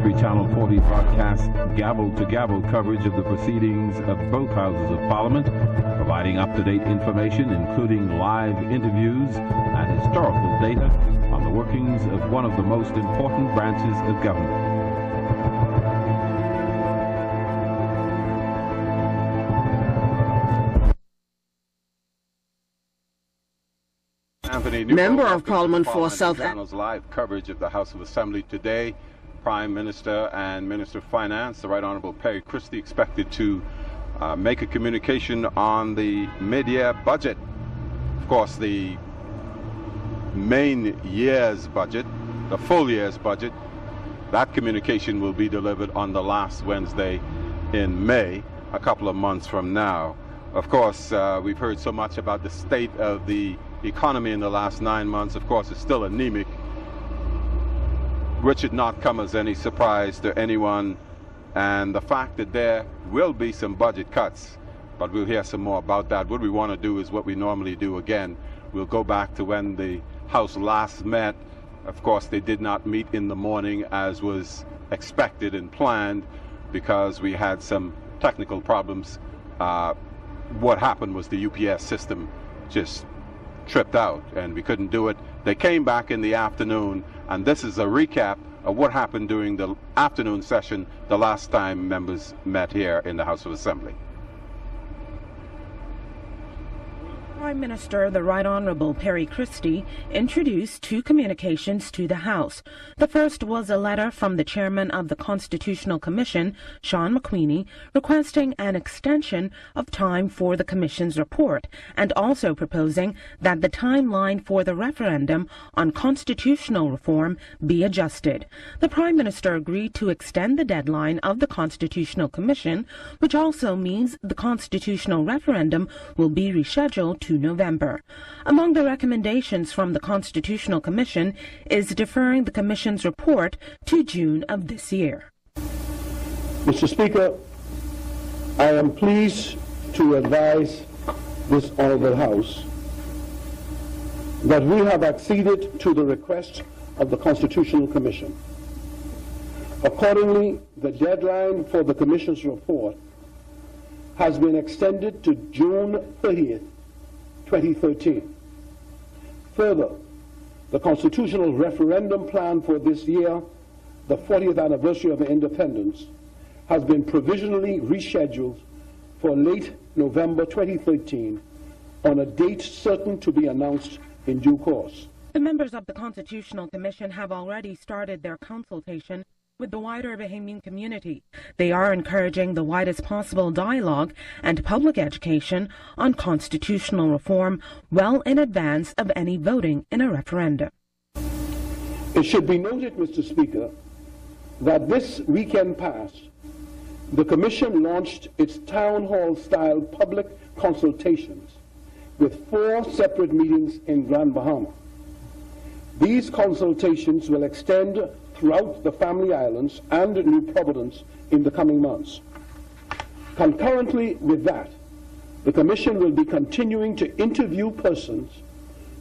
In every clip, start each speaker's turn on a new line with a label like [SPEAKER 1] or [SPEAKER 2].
[SPEAKER 1] Parliamentary Channel 40 broadcasts gavel-to-gavel coverage of the proceedings of both houses of Parliament, providing up-to-date information, including live interviews and historical data on the workings of one of the most important branches of government.
[SPEAKER 2] Member of Parliament for South
[SPEAKER 3] Channel's live coverage of the House of Assembly today. Prime Minister and Minister of Finance, the Right Honourable Perry Christie, expected to make a communication on the mid-year budget. Of course, the main year's budget, the full year's budget, that communication will be delivered on the last Wednesday in May, a couple of months from now. Of course, we've heard so much about the state of the economy in the last 9 months. Of course, it's still anemic, which should not come as any surprise to anyone. And the fact that there will be some budget cuts, but we'll hear some more about that. What we want to do is what we normally do again. We'll go back to when the House last met. Of course, they did not meet in the morning as was expected and planned because we had some technical problems. What happened was the UPS system just tripped out and we couldn't do it. They came back in the afternoon, and this is a recap of what happened during the afternoon session the last time members met here in the House of Assembly.
[SPEAKER 4] Prime Minister, the Right Honourable Perry Christie, introduced two communications to the House. The first was a letter from the Chairman of the Constitutional Commission, Sean McQueenie, requesting an extension of time for the Commission's report and also proposing that the timeline for the referendum on constitutional reform be adjusted. The Prime Minister agreed to extend the deadline of the Constitutional Commission, which also means the constitutional referendum will be rescheduled to November. Among the recommendations from the Constitutional Commission is deferring the Commission's report to June of this year.
[SPEAKER 5] Mr. Speaker, I am pleased to advise this Honourable House that we have acceded to the request of the Constitutional Commission. Accordingly, the deadline for the Commission's report has been extended to June 30th, 2013. Further, the constitutional referendum plan for this year, the 40th anniversary of independence, has been provisionally rescheduled for late November 2013 on a date certain to be announced in due course.
[SPEAKER 4] The members of the Constitutional Commission have already started their consultation with the wider Bahamian community. They are encouraging the widest possible dialogue and public education on constitutional reform well in advance of any voting in a referendum.
[SPEAKER 5] It should be noted, Mr. Speaker, that this weekend past, the Commission launched its town hall-style public consultations with 4 separate meetings in Grand Bahama. These consultations will extend throughout the Family Islands and New Providence in the coming months. Concurrently with that, the Commission will be continuing to interview persons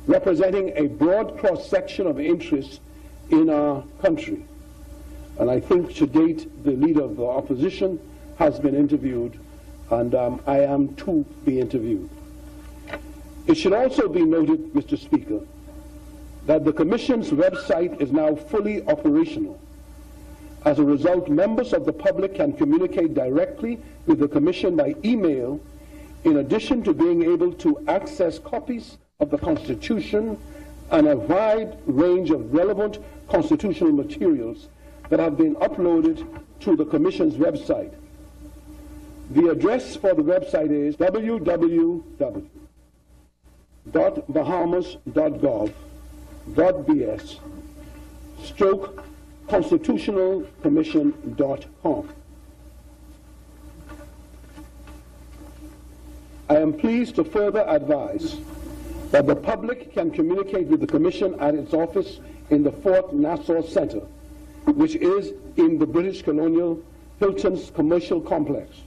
[SPEAKER 5] representing a broad cross-section of interests in our country. And I think to date the Leader of the Opposition has been interviewed, and I am to be interviewed. It should also be noted, Mr. Speaker, that the Commission's website is now fully operational. As a result, members of the public can communicate directly with the Commission by email, in addition to being able to access copies of the Constitution and a wide range of relevant constitutional materials that have been uploaded to the Commission's website. The address for the website is www.bahamas.gov/constitutionalcommission.com. I am pleased to further advise that the public can communicate with the Commission at its office in the Fort Nassau Center, which is in the British Colonial Hilton's Commercial Complex,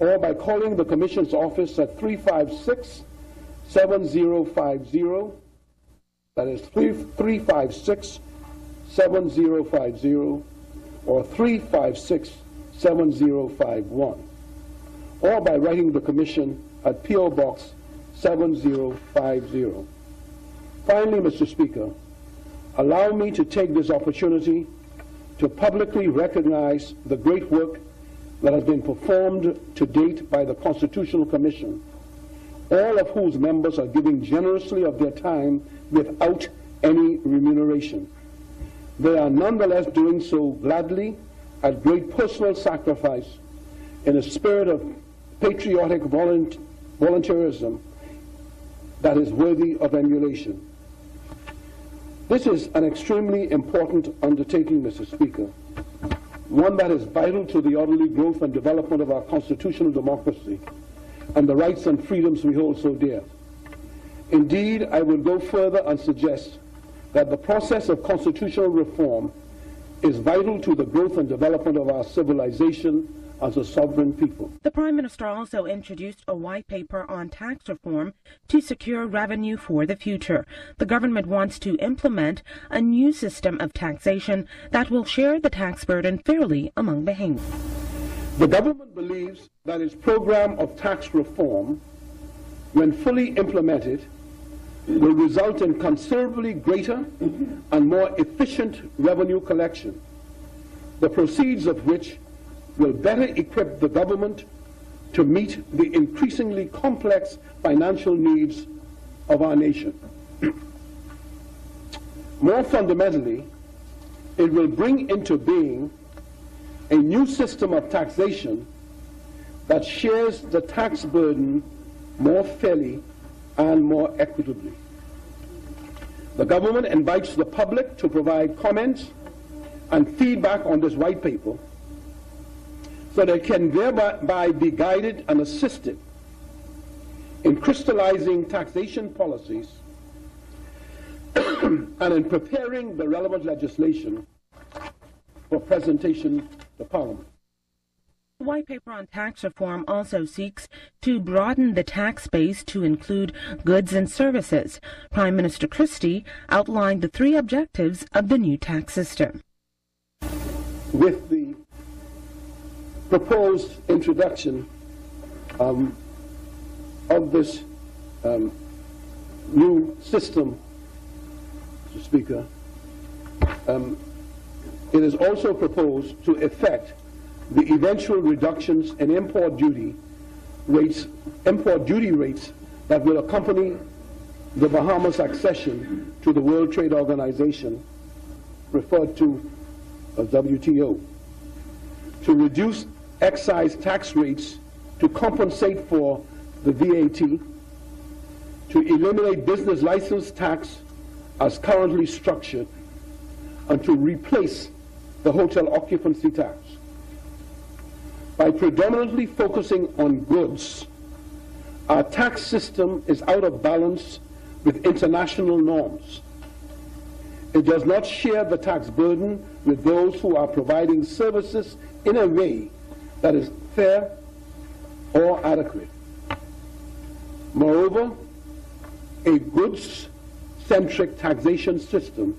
[SPEAKER 5] or by calling the Commission's office at 356-7050, that is 356-7050, or 356-7051, or by writing the Commission at P.O. Box 7050. Finally, Mr. Speaker, allow me to take this opportunity to publicly recognize the great work that has been performed to date by the Constitutional Commission, all of whose members are giving generously of their time without any remuneration. They are nonetheless doing so gladly at great personal sacrifice in a spirit of patriotic volunteerism that is worthy of emulation. This is an extremely important undertaking, Mr. Speaker, one that is vital to the orderly growth and development of our constitutional democracy and the rights and freedoms we hold so dear. Indeed, I will go further and suggest that the process of constitutional reform is vital to the growth and development of our civilization as a sovereign people.
[SPEAKER 4] The Prime Minister also introduced a white paper on tax reform to secure revenue for the future. The government wants to implement a new system of taxation that will share the tax burden fairly among Bahamians.
[SPEAKER 5] The government believes that its program of tax reform, when fully implemented, will result in considerably greater and more efficient revenue collection, the proceeds of which will better equip the government to meet the increasingly complex financial needs of our nation. More fundamentally, it will bring into being a new system of taxation that shares the tax burden more fairly and more equitably. The government invites the public to provide comments and feedback on this white paper so that it can thereby be guided and assisted in crystallizing taxation policies and in preparing the relevant legislation for presentation to Parliament.
[SPEAKER 4] The White Paper on Tax Reform also seeks to broaden the tax base to include goods and services. Prime Minister Christie outlined the 3 objectives of the new tax system.
[SPEAKER 5] With the proposed introduction of this new system, Mr. Speaker, it is also proposed to effect the eventual reductions in import duty rates that will accompany the Bahamas' accession to the World Trade Organization, referred to as WTO, to reduce excise tax rates to compensate for the VAT, to eliminate business license tax as currently structured, and to replace the hotel occupancy tax. By predominantly focusing on goods, our tax system is out of balance with international norms. It does not share the tax burden with those who are providing services in a way that is fair or adequate. Moreover, a goods-centric taxation system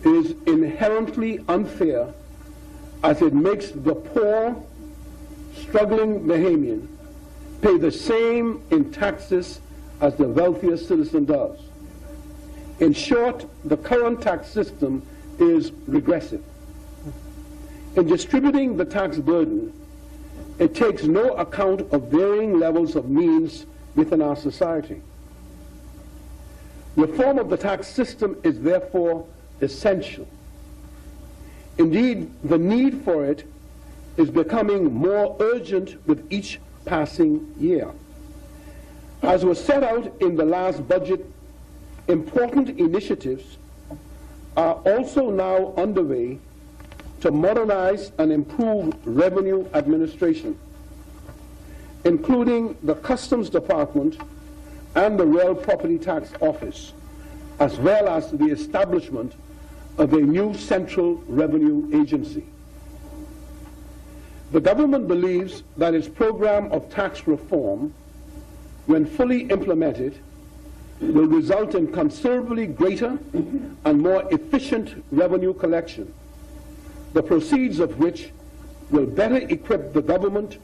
[SPEAKER 5] is inherently unfair as it makes the poor, struggling Bahamian pay the same in taxes as the wealthiest citizen does. In short, the current tax system is regressive. In distributing the tax burden, it takes no account of varying levels of means within our society. Reform of the tax system is therefore essential. Indeed, the need for it is becoming more urgent with each passing year. As was set out in the last budget, important initiatives are also now underway to modernize and improve revenue administration, including the Customs Department and the Real Property Tax Office, as well as the establishment of a new Central Revenue Agency. The government believes that its program of tax reform, when fully implemented, will result in considerably greater and more efficient revenue collection, the proceeds of which will better equip the government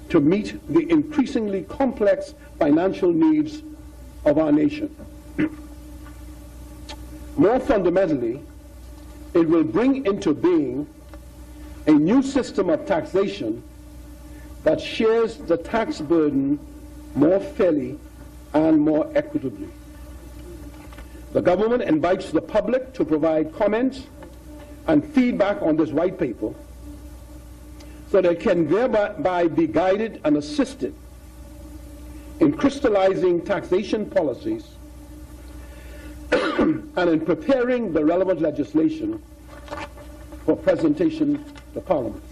[SPEAKER 5] to meet the increasingly complex financial needs of our nation. More fundamentally, it will bring into being a new system of taxation that shares the tax burden more fairly and more equitably. The government invites the public to provide comments and feedback on this white paper so they can thereby be guided and assisted in crystallizing taxation policies and in preparing the relevant legislation for presentation to Parliament.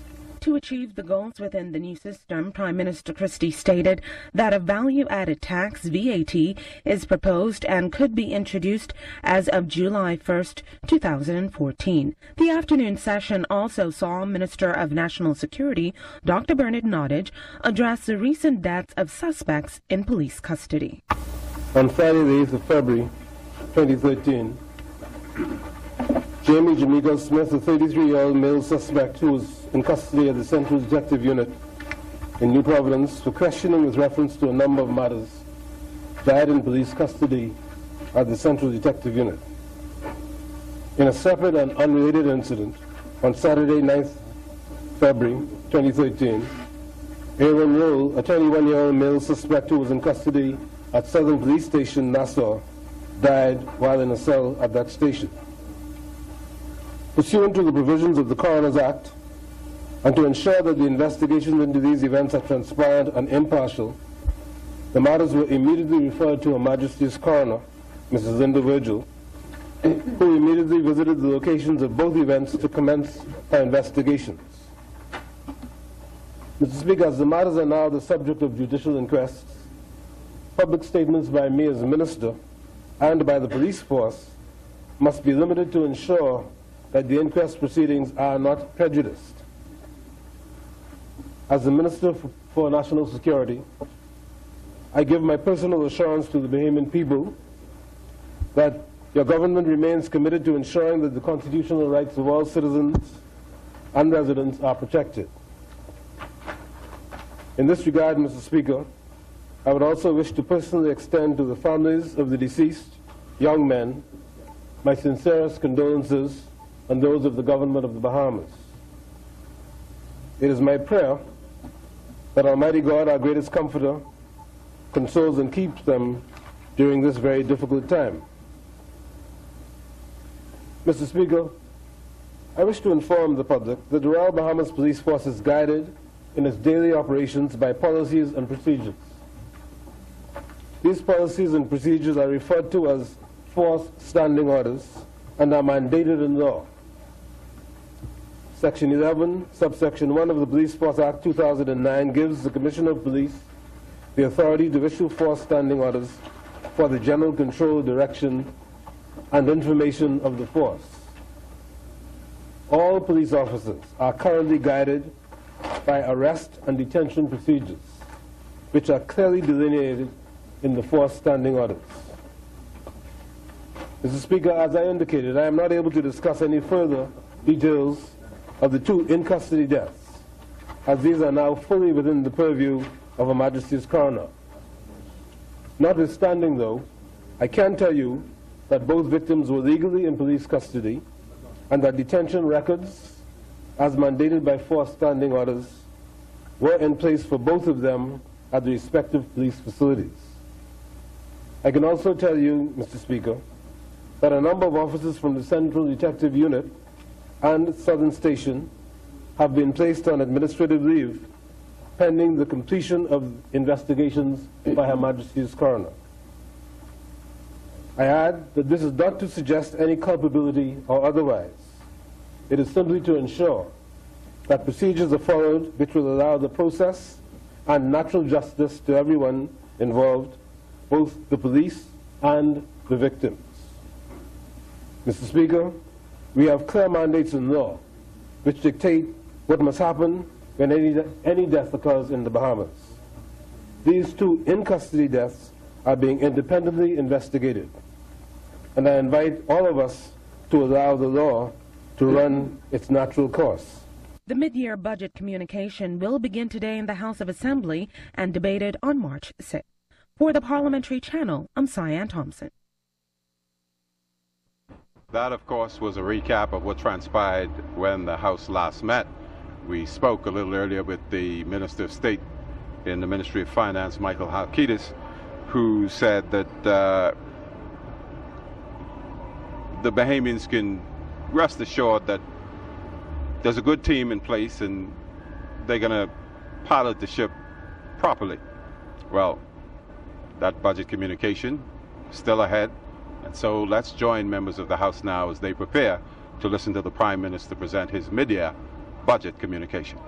[SPEAKER 4] To achieve the goals within the new system, Prime Minister Christie stated that a value-added tax, VAT, is proposed and could be introduced as of July 1st, 2014. The afternoon session also saw Minister of National Security, Dr. Bernard Nottage, address the recent deaths of suspects in police custody.
[SPEAKER 6] On Friday, the 8th of February, 2013, Jamie Jamaica Smith, a 33-year-old male suspect who was in custody at the Central Detective Unit in New Providence for questioning with reference to a number of matters, died in police custody at the Central Detective Unit. In a separate and unrelated incident, on Saturday, 9th February 2013, Aaron Roll, a 21-year-old male suspect who was in custody at Southern Police Station, Nassau, died while in a cell at that station. Pursuant to the provisions of the Coroner's Act, and to ensure that the investigations into these events are transparent and impartial, the matters were immediately referred to Her Majesty's Coroner, Mrs. Linda Virgil, who immediately visited the locations of both events to commence her investigations. Mr. Speaker, as the matters are now the subject of judicial inquests, public statements by me as a minister and by the police force must be limited to ensure that the inquest proceedings are not prejudiced. As the Minister for National Security, I give my personal assurance to the Bahamian people that your government remains committed to ensuring that the constitutional rights of all citizens and residents are protected. In this regard, Mr. Speaker, I would also wish to personally extend to the families of the deceased young men my sincerest condolences and those of the government of the Bahamas. It is my prayer that Almighty God, our greatest comforter, consoles and keeps them during this very difficult time. Mr. Speaker, I wish to inform the public that the Royal Bahamas Police Force is guided in its daily operations by policies and procedures. These policies and procedures are referred to as force standing orders and are mandated in law. Section 11, subsection 1 of the Police Force Act 2009 gives the Commissioner of Police the authority to issue force standing orders for the general control, direction, and information of the force. All police officers are currently guided by arrest and detention procedures, which are clearly delineated in the force standing orders. Mr. Speaker, as I indicated, I am not able to discuss any further details of the two in-custody deaths, as these are now fully within the purview of Her Majesty's Coroner. Notwithstanding, though, I can tell you that both victims were legally in police custody and that detention records, as mandated by force standing orders, were in place for both of them at the respective police facilities. I can also tell you, Mr. Speaker, that a number of officers from the Central Detective Unit and Southern Station have been placed on administrative leave pending the completion of investigations by Her Majesty's Coroner. I add that this is not to suggest any culpability or otherwise. It is simply to ensure that procedures are followed which will allow the process and natural justice to everyone involved, both the police and the victims. Mr. Speaker, we have clear mandates in law which dictate what must happen when any death occurs in the Bahamas. These two in-custody deaths are being independently investigated, and I invite all of us to allow the law to run its natural course.
[SPEAKER 4] The mid-year budget communication will begin today in the House of Assembly and debated on March 6th. For the Parliamentary Channel, I'm Cyan Thompson.
[SPEAKER 3] That, of course, was a recap of what transpired when the House last met. We spoke a little earlier with the Minister of State in the Ministry of Finance, Michael Halkitis, who said that the Bahamians can rest assured that there's a good team in place and they're going to pilot the ship properly. Well, that budget communication still ahead, and so let's join members of the House now as they prepare to listen to the Prime Minister present his mid-year budget communication.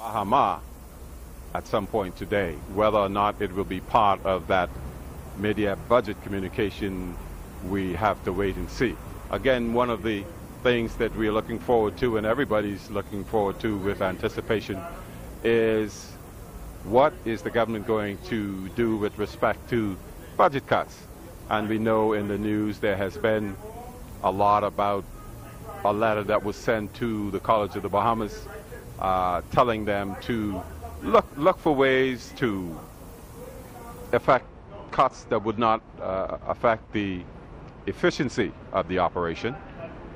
[SPEAKER 3] Bahama at some point today. Whether or not it will be part of that mid-year budget communication, we have to wait and see. Again, one of the things that we're looking forward to, and everybody's looking forward to with anticipation, is what is the government going to do with respect to budget cuts. And we know in the news there has been a lot about a letter that was sent to the College of the Bahamas telling them to look for ways to effect cuts that would not affect the efficiency of the operation.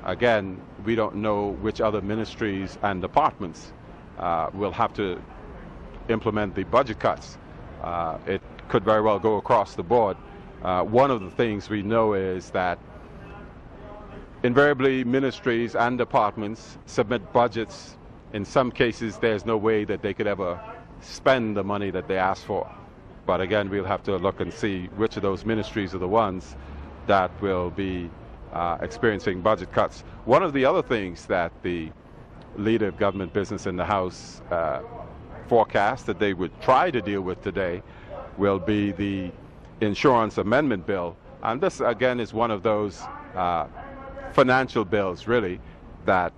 [SPEAKER 3] Again, we don't know which other ministries and departments will have to implement the budget cuts. It could very well go across the board. One of the things we know is that invariably ministries and departments submit budgets. In some cases, there's no way that they could ever spend the money that they ask for. But again, we'll have to look and see which of those ministries are the ones that will be experiencing budget cuts. One of the other things that the leader of government business in the House forecast that they would try to deal with today will be the insurance amendment bill. And this, again, is one of those financial bills, really, that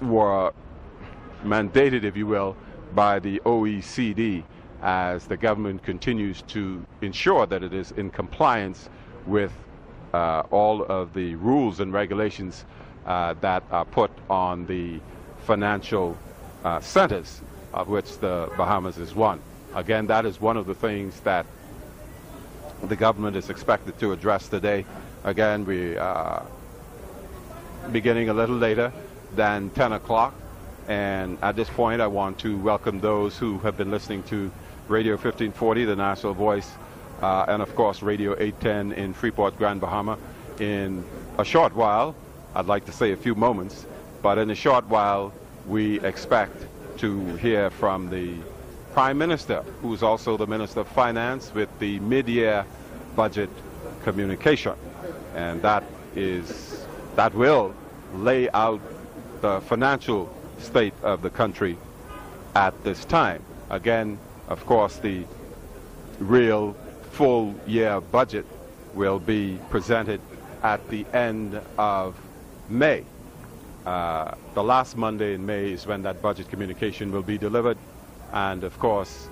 [SPEAKER 3] were mandated, if you will, by the OECD as the government continues to ensure that it is in compliance with all of the rules and regulations that are put on the financial centers, of which the Bahamas is one. Again, that is one of the things that the government is expected to address today. Again, we are beginning a little later than 10 o'clock. And at this point, I want to welcome those who have been listening to Radio 1540, the National Voice, and of course Radio 810 in Freeport, Grand Bahama. In a short while, I'd like to say a few moments, but in a short while, we expect to hear from the Prime Minister, who's also the Minister of Finance, with the mid-year budget communication. And that will lay out the financial state of the country at this time. Again, of course, the real full year budget will be presented at the end of May. The last Monday in May is when that budget communication will be delivered. And of course,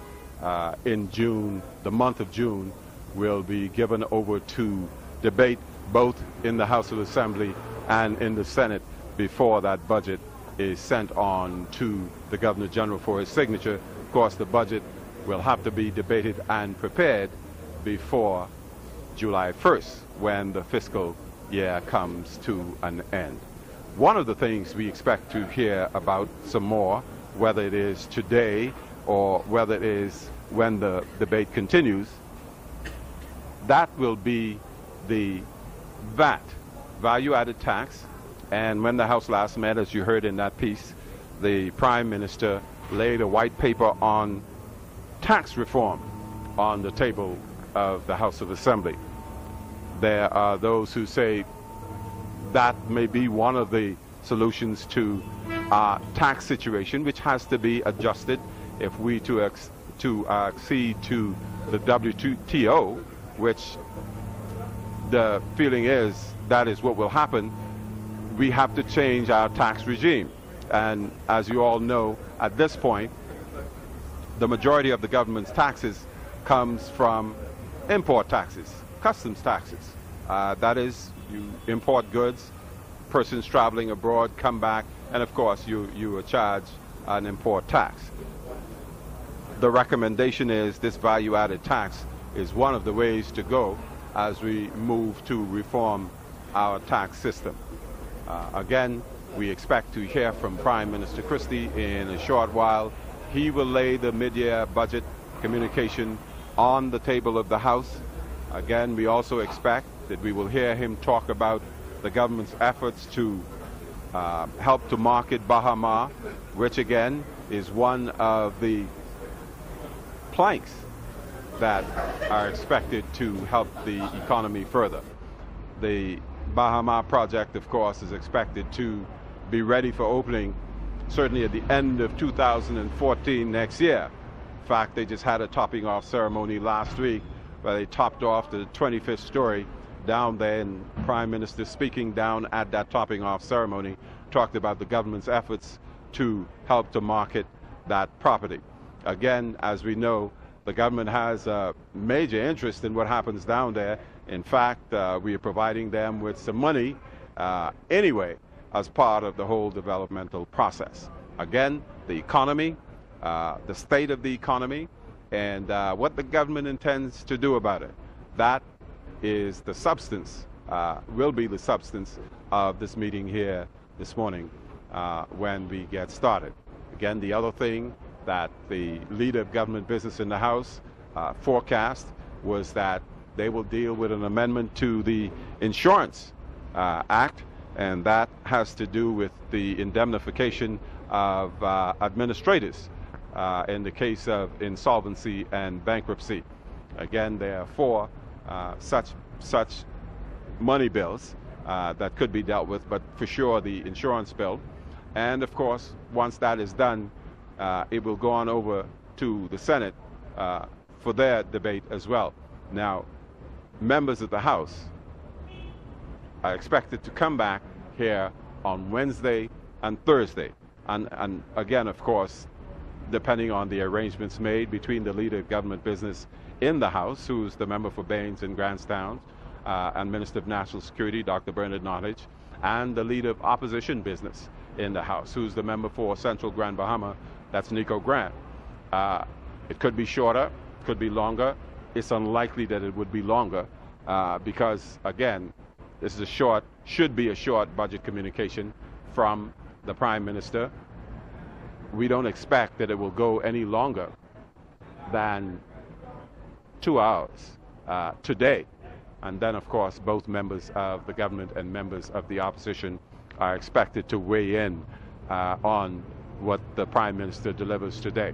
[SPEAKER 3] in June, the month of June, will be given over to debate both in the House of Assembly and in the Senate before that budget is sent on to the Governor General for his signature. Of course, the budget will have to be debated and prepared before July 1st, when the fiscal year comes to an end. One of the things we expect to hear about some more, whether it is today or whether it is when the debate continues, that will be the VAT, value-added tax. And when the House last met, as you heard in that piece, the Prime Minister laid a white paper on tax reform on the table of the House of Assembly. There are those who say that may be one of the solutions to our tax situation, which has to be adjusted if we accede to the WTO, which the feeling is that is what will happen. We have to change our tax regime. And as you all know, at this point, the majority of the government's taxes comes from import taxes, customs taxes. That is, you import goods, persons traveling abroad come back, and of course you are charged an import tax. The recommendation is this value-added tax is one of the ways to go as we move to reform our tax system. Again, we expect to hear from Prime Minister Christie in a short while. He will lay the mid-year budget communication on the table of the House. Again, we also expect that we will hear him talk about the government's efforts to help to market Bahama, which again is one of the planks that are expected to help the economy further. The Bahama project, of course, is expected to be ready for opening certainly at the end of 2014 next year. In fact, they just had a topping off ceremony last week where they topped off the 25th story down there, and Prime Minister speaking down at that topping off ceremony talked about the government's efforts to help to market that property. Again, as we know, the government has a major interest in what happens down there. In fact, we are providing them with some money anyway as part of the whole developmental process. Again, the economy, the state of the economy, and what the government intends to do about it. That is the substance, will be the substance of this meeting here this morning when we get started. Again, the other thing that the leader of government business in the House forecast was that they will deal with an amendment to the Insurance Act, and that has to do with the indemnification of administrators in the case of insolvency and bankruptcy. Again, there are four such money bills that could be dealt with, but for sure the insurance bill. And of course, once that is done, it will go on over to the Senate for their debate as well. Now, members of the House are expected to come back here on Wednesday and Thursday. And again, of course, depending on the arrangements made between the leader of government business in the House, who's the member for Baines and Grantstown, and Minister of National Security, Dr. Bernard Nottage, and the leader of opposition business in the House, who's the member for Central Grand Bahama, that's Nico Grant. It could be shorter, could be longer. It's unlikely that it would be longer because, again, this is should be a short budget communication from the Prime Minister. We don't expect that it will go any longer than 2 hours today. And then, of course, both members of the government and members of the opposition are expected to weigh in on what the Prime Minister delivers today.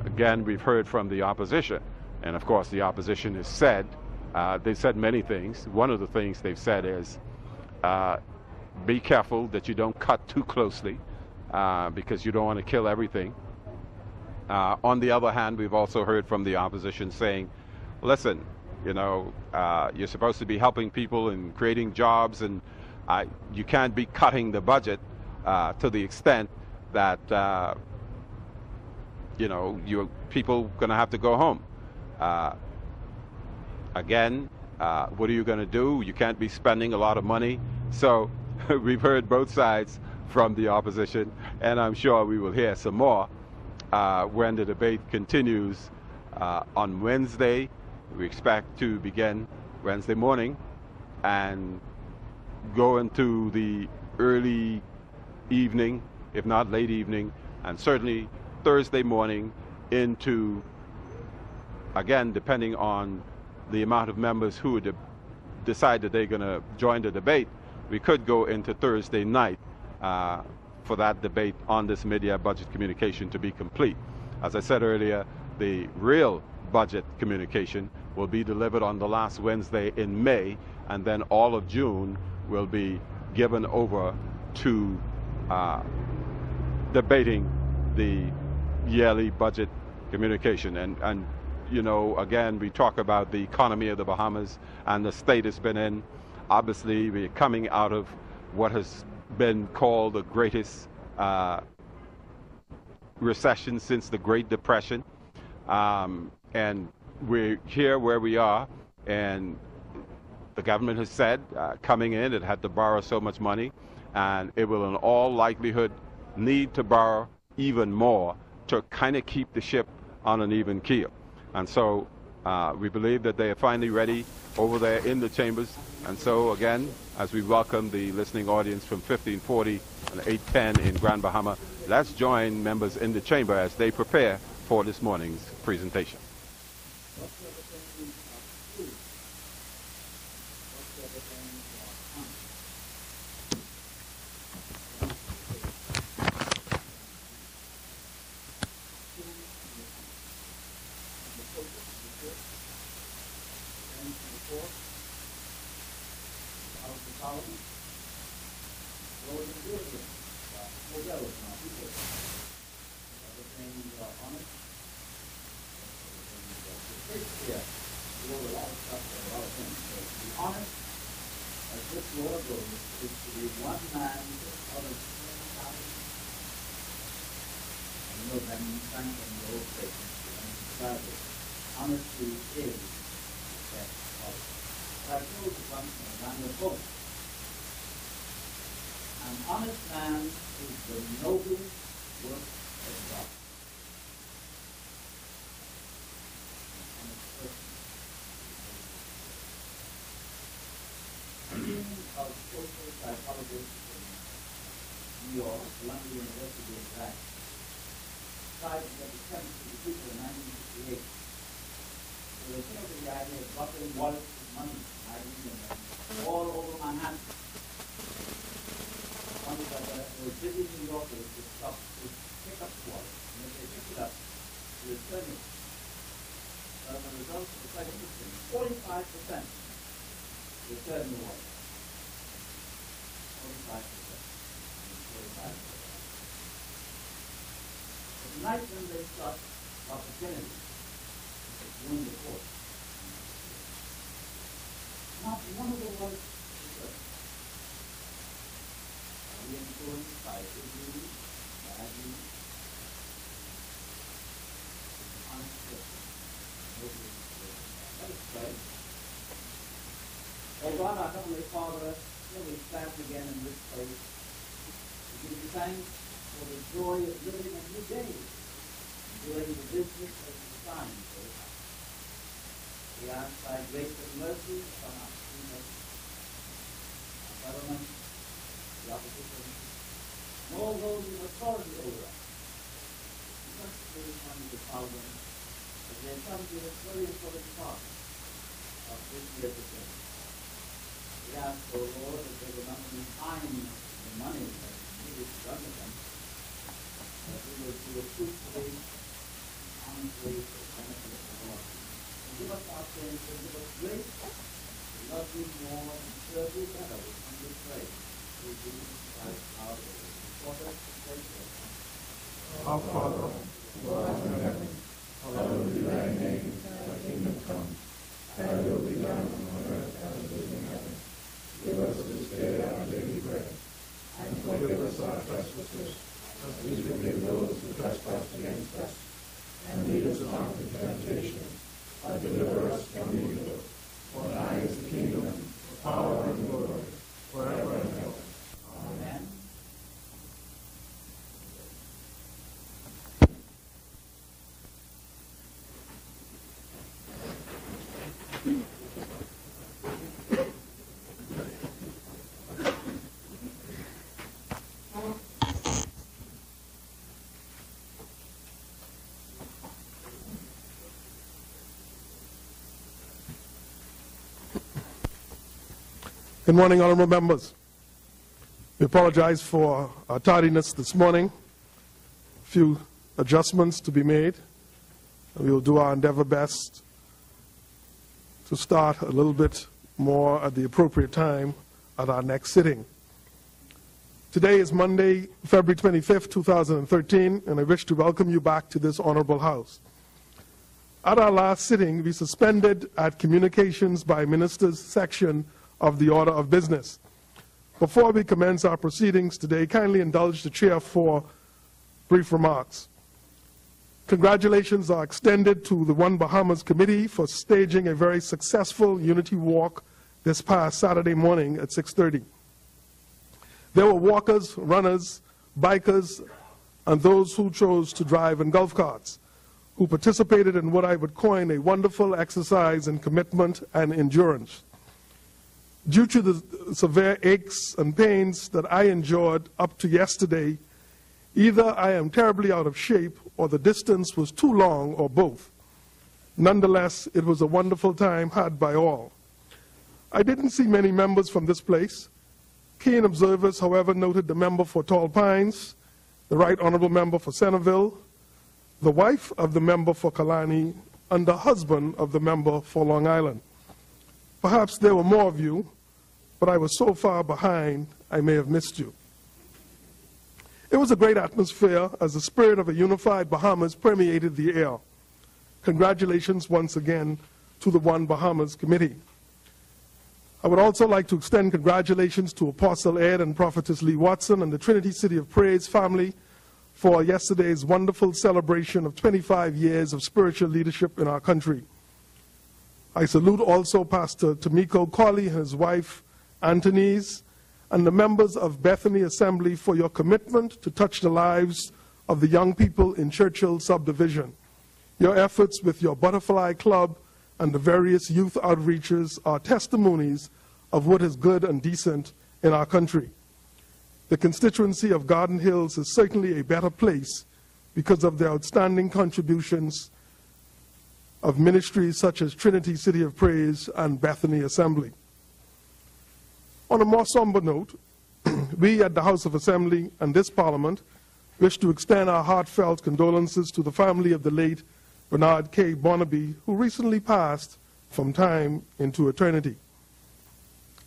[SPEAKER 3] Again, we've heard from the opposition, and of course the opposition has said, they've said many things. One of the things they've said is, be careful that you don't cut too closely because you don't want to kill everything. On the other hand, we've also heard from the opposition saying, listen, you know, you're supposed to be helping people and creating jobs, and you can't be cutting the budget to the extent that you know, people going to have to go home. Again, what are you going to do? You can't be spending a lot of money. So we've heard both sides from the opposition, and I'm sure we will hear some more when the debate continues on Wednesday. We expect to begin Wednesday morning and go into the early evening, if not late evening, and certainly Thursday morning into, again, depending on the amount of members who would decide that they're going to join the debate, we could go into Thursday night for that debate on this mid-year budget communication to be complete. As I said earlier, the real budget communication will be delivered on the last Wednesday in May, and then all of June will be given over to debating the yearly budget communication. And you know, again, we talk about the economy of the Bahamas and the state it's been in. Obviously, we're coming out of what has been called the greatest recession since the Great Depression. And we're here where we are, and the government has said coming in it had to borrow so much money, and it will in all likelihood need to borrow even more to kind of keep the ship on an even keel. And so we believe that they are finally ready over there in the chambers. And so again, as we welcome the listening audience from 1540 and 810 in Grand Bahama, let's join members in the chamber as they prepare for this morning's presentation.
[SPEAKER 7] Tonight when they shot Dr. Kennedy during the court, not one of the words was heard. Are we influenced by good news, bad news? Honest question. Let us pray. Oh God, our Heavenly Father, here we stand again in this place to give you thanks for the joy of living a new day, doing the business of sign for the house. We ask thy grace and mercy upon our government, the opposition, and all those in authority over us. We must really come to Parliament as they come to this very important part of this year's agenda. We ask, O Lord, that they will not only find the money that is needed to run them, but we will do it truthfully, honestly, for the benefit of all. And give us our sins and give us grace to love you more and serve you better. We come to pray through Jesus Christ our Lord. Support us to pray for us.
[SPEAKER 8] Our Father, who art in heaven, hallowed be thy name. Thy kingdom come. Thy will be done on earth as it is in heaven. Give us this day our daily bread, and forgive us our trespasses, as we forgive those who trespass against us. And lead us not into temptation, but deliver us from evil. For thine is the kingdom, the power, and the glory, forever and ever. Amen.
[SPEAKER 9] Good morning, honorable members. We apologize for our tardiness this morning. A few adjustments to be made. We will do our endeavor best to start a little bit more at the appropriate time at our next sitting. Today is Monday, February 25th, 2013, and I wish to welcome you back to this honorable house. At our last sitting, we suspended at Communications by Ministers section of the order of business. Before we commence our proceedings today, kindly indulge the chair for brief remarks. Congratulations are extended to the One Bahamas Committee for staging a very successful unity walk this past Saturday morning at 6:30. There were walkers, runners, bikers, and those who chose to drive in golf carts, who participated in what I would coin a wonderful exercise in commitment and endurance. Due to the severe aches and pains that I endured up to yesterday, either I am terribly out of shape or the distance was too long, or both. Nonetheless, it was a wonderful time had by all. I didn't see many members from this place. Keen observers, however, noted the member for Tall Pines, the Right Honorable Member for Centerville, the wife of the member for Kalani, and the husband of the member for Long Island. Perhaps there were more of you, but I was so far behind, I may have missed you. It was a great atmosphere as the spirit of a unified Bahamas permeated the air. Congratulations once again to the One Bahamas Committee. I would also like to extend congratulations to Apostle Ed and Prophetess Lee Watson and the Trinity City of Praise family for yesterday's wonderful celebration of 25 years of spiritual leadership in our country. I salute also Pastor Tomiko Colley and his wife, Antonese, and the members of Bethany Assembly for your commitment to touch the lives of the young people in Churchill Subdivision. Your efforts with your Butterfly Club and the various youth outreaches are testimonies of what is good and decent in our country. The constituency of Garden Hills is certainly a better place because of the outstanding contributions of ministries such as Trinity City of Praise and Bethany Assembly. On a more somber note, we at the House of Assembly and this Parliament wish to extend our heartfelt condolences to the family of the late Bernard K. Barnaby, who recently passed from time into eternity.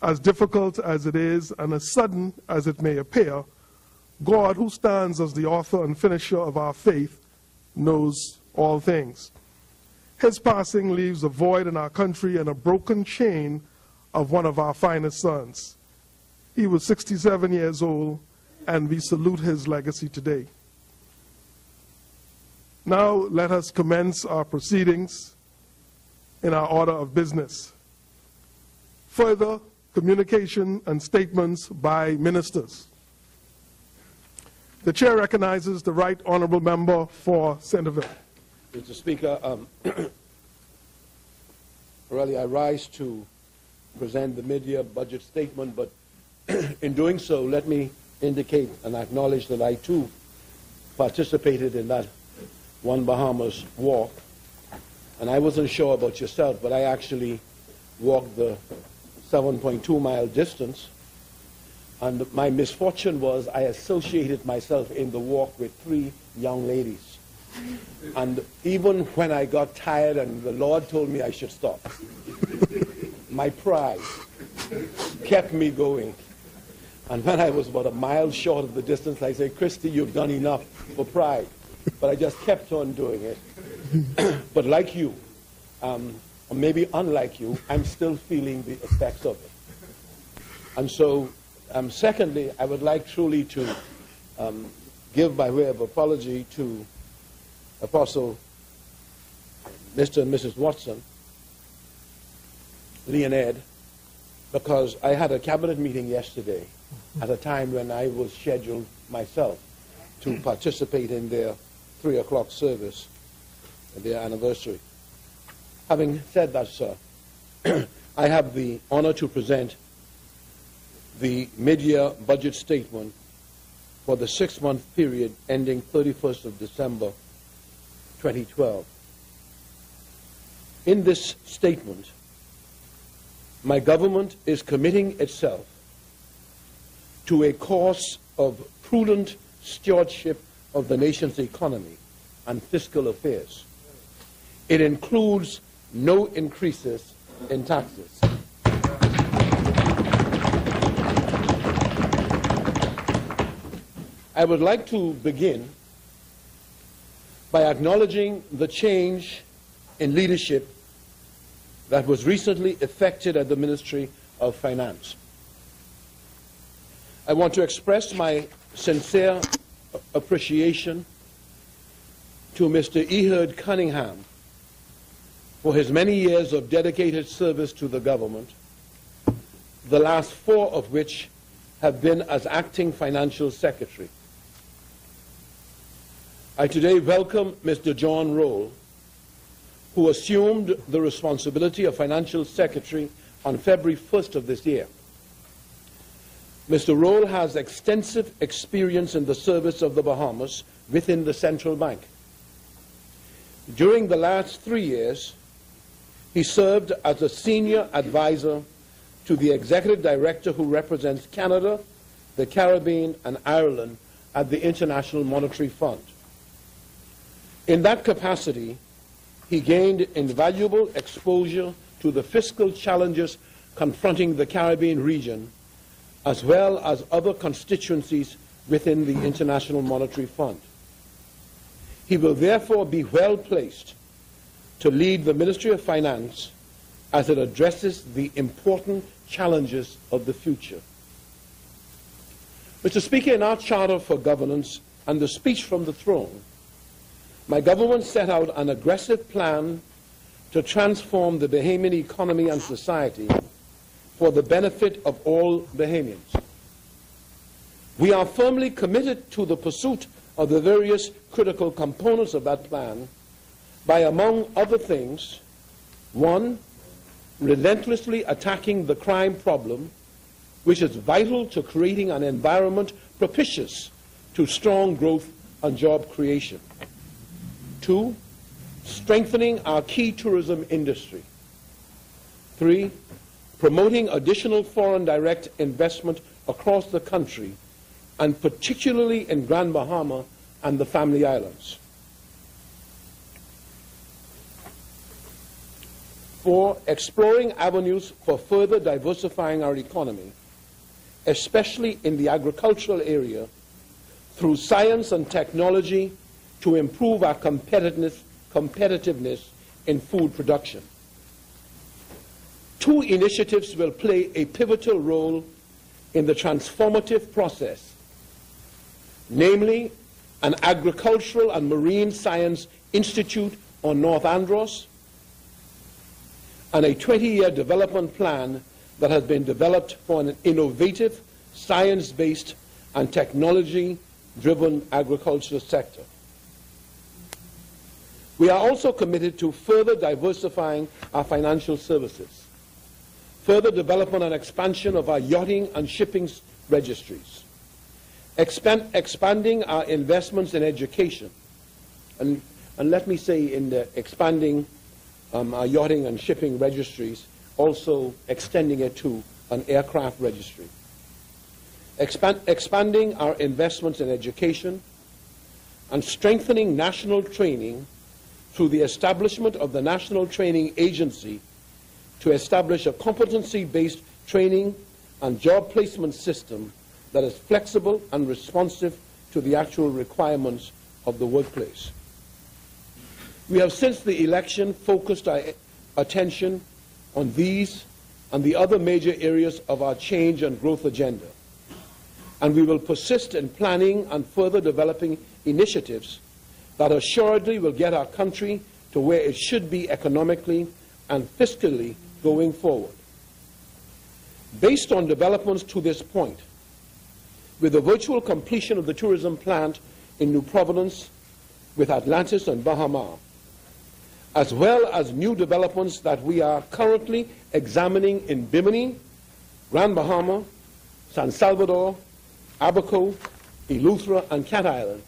[SPEAKER 9] As difficult as it is and as sudden as it may appear, God, who stands as the author and finisher of our faith, knows all things. His passing leaves a void in our country and a broken chain of one of our finest sons. He was 67 years old, and we salute his legacy today. Now let us commence our proceedings in our order of business. Further, communication and statements by ministers. The chair recognizes the Right Honorable Member for Centerville.
[SPEAKER 5] Mr. Speaker, really I rise to present the mid-year budget statement, but in doing so, let me indicate and acknowledge that I too participated in that One Bahamas walk. And I wasn't sure about yourself, but I actually walked the 7.2-mile distance. And my misfortune was I associated myself in the walk with 3 young ladies. And even when I got tired and the Lord told me I should stop, my pride kept me going. And when I was about a mile short of the distance, I said, Christy, you've done enough for pride. But I just kept on doing it. But like you, or maybe unlike you, I'm still feeling the effects of it. And so, secondly, I would like truly to give by way of apology to Apostle Mr. and Mrs. Watson, Lee and Ed, because I had a cabinet meeting yesterday at a time when I was scheduled myself to participate in their 3 o'clock service, their anniversary. Having said that, sir, I have the honor to present the mid-year budget statement for the 6-month period ending 31st of December 2012. In this statement, my government is committing itself to a course of prudent stewardship of the nation's economy and fiscal affairs. It includes no increases in taxes. I would like to begin by acknowledging the change in leadership that was recently effected at the Ministry of Finance. I want to express my sincere appreciation to Mr. Ehud Cunningham for his many years of dedicated service to the government, the last 4 of which have been as acting financial secretary. I today welcome Mr. John Roll, who assumed the responsibility of financial secretary on February 1st of this year. Mr. Roll has extensive experience in the service of the Bahamas within the central bank. During the last 3 years, he served as a senior advisor to the executive director who represents Canada, the Caribbean, and Ireland at the International Monetary Fund. In that capacity, he gained invaluable exposure to the fiscal challenges confronting the Caribbean region, as well as other constituencies within the International Monetary Fund. He will therefore be well placed to lead the Ministry of Finance as it addresses the important challenges of the future. Mr. Speaker, in our Charter for Governance and the speech from the throne, my government set out an aggressive plan to transform the Bahamian economy and society for the benefit of all Bahamians. We are firmly committed to the pursuit of the various critical components of that plan by, among other things, 1, relentlessly attacking the crime problem, which is vital to creating an environment propitious to strong growth and job creation. 2, strengthening our key tourism industry. 3, promoting additional foreign direct investment across the country, and particularly in Grand Bahama and the Family Islands. 4, exploring avenues for further diversifying our economy, especially in the agricultural area, through science and technology to improve our competitiveness in food production. 2 initiatives will play a pivotal role in the transformative process, namely an agricultural and marine science institute on North Andros and a 20-year development plan that has been developed for an innovative, science-based and technology-driven agricultural sector. We are also committed to further diversifying our financial services, further development and expansion of our yachting and shipping registries, expanding our investments in education, and let me say in the expanding our yachting and shipping registries, also extending it to an aircraft registry, expanding our investments in education, and strengthening national training through the establishment of the National Training Agency to establish a competency-based training and job placement system that is flexible and responsive to the actual requirements of the workplace. We have since the election focused our attention on these and the other major areas of our change and growth agenda, and we will persist in planning and further developing initiatives that assuredly will get our country to where it should be economically and fiscally going forward. Based on developments to this point, with the virtual completion of the tourism plant in New Providence with Atlantis and Bahama, as well as new developments that we are currently examining in Bimini, Grand Bahama, San Salvador, Abaco, Eleuthera, and Cat Island,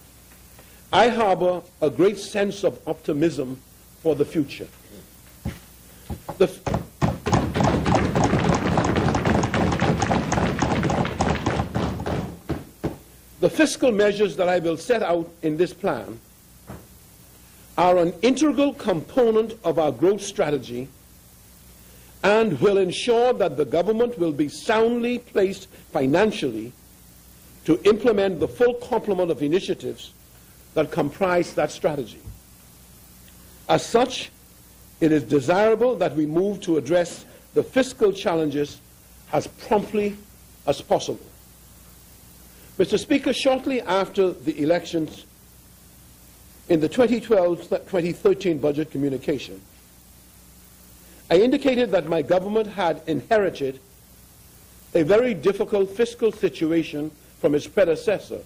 [SPEAKER 5] I harbor a great sense of optimism for the future. The fiscal measures that I will set out in this plan are an integral component of our growth strategy and will ensure that the government will be soundly placed financially to implement the full complement of initiatives that comprise that strategy. As such, it is desirable that we move to address the fiscal challenges as promptly as possible. Mr. Speaker, shortly after the elections in the 2012-2013 budget communication, I indicated that my government had inherited a very difficult fiscal situation from its predecessor,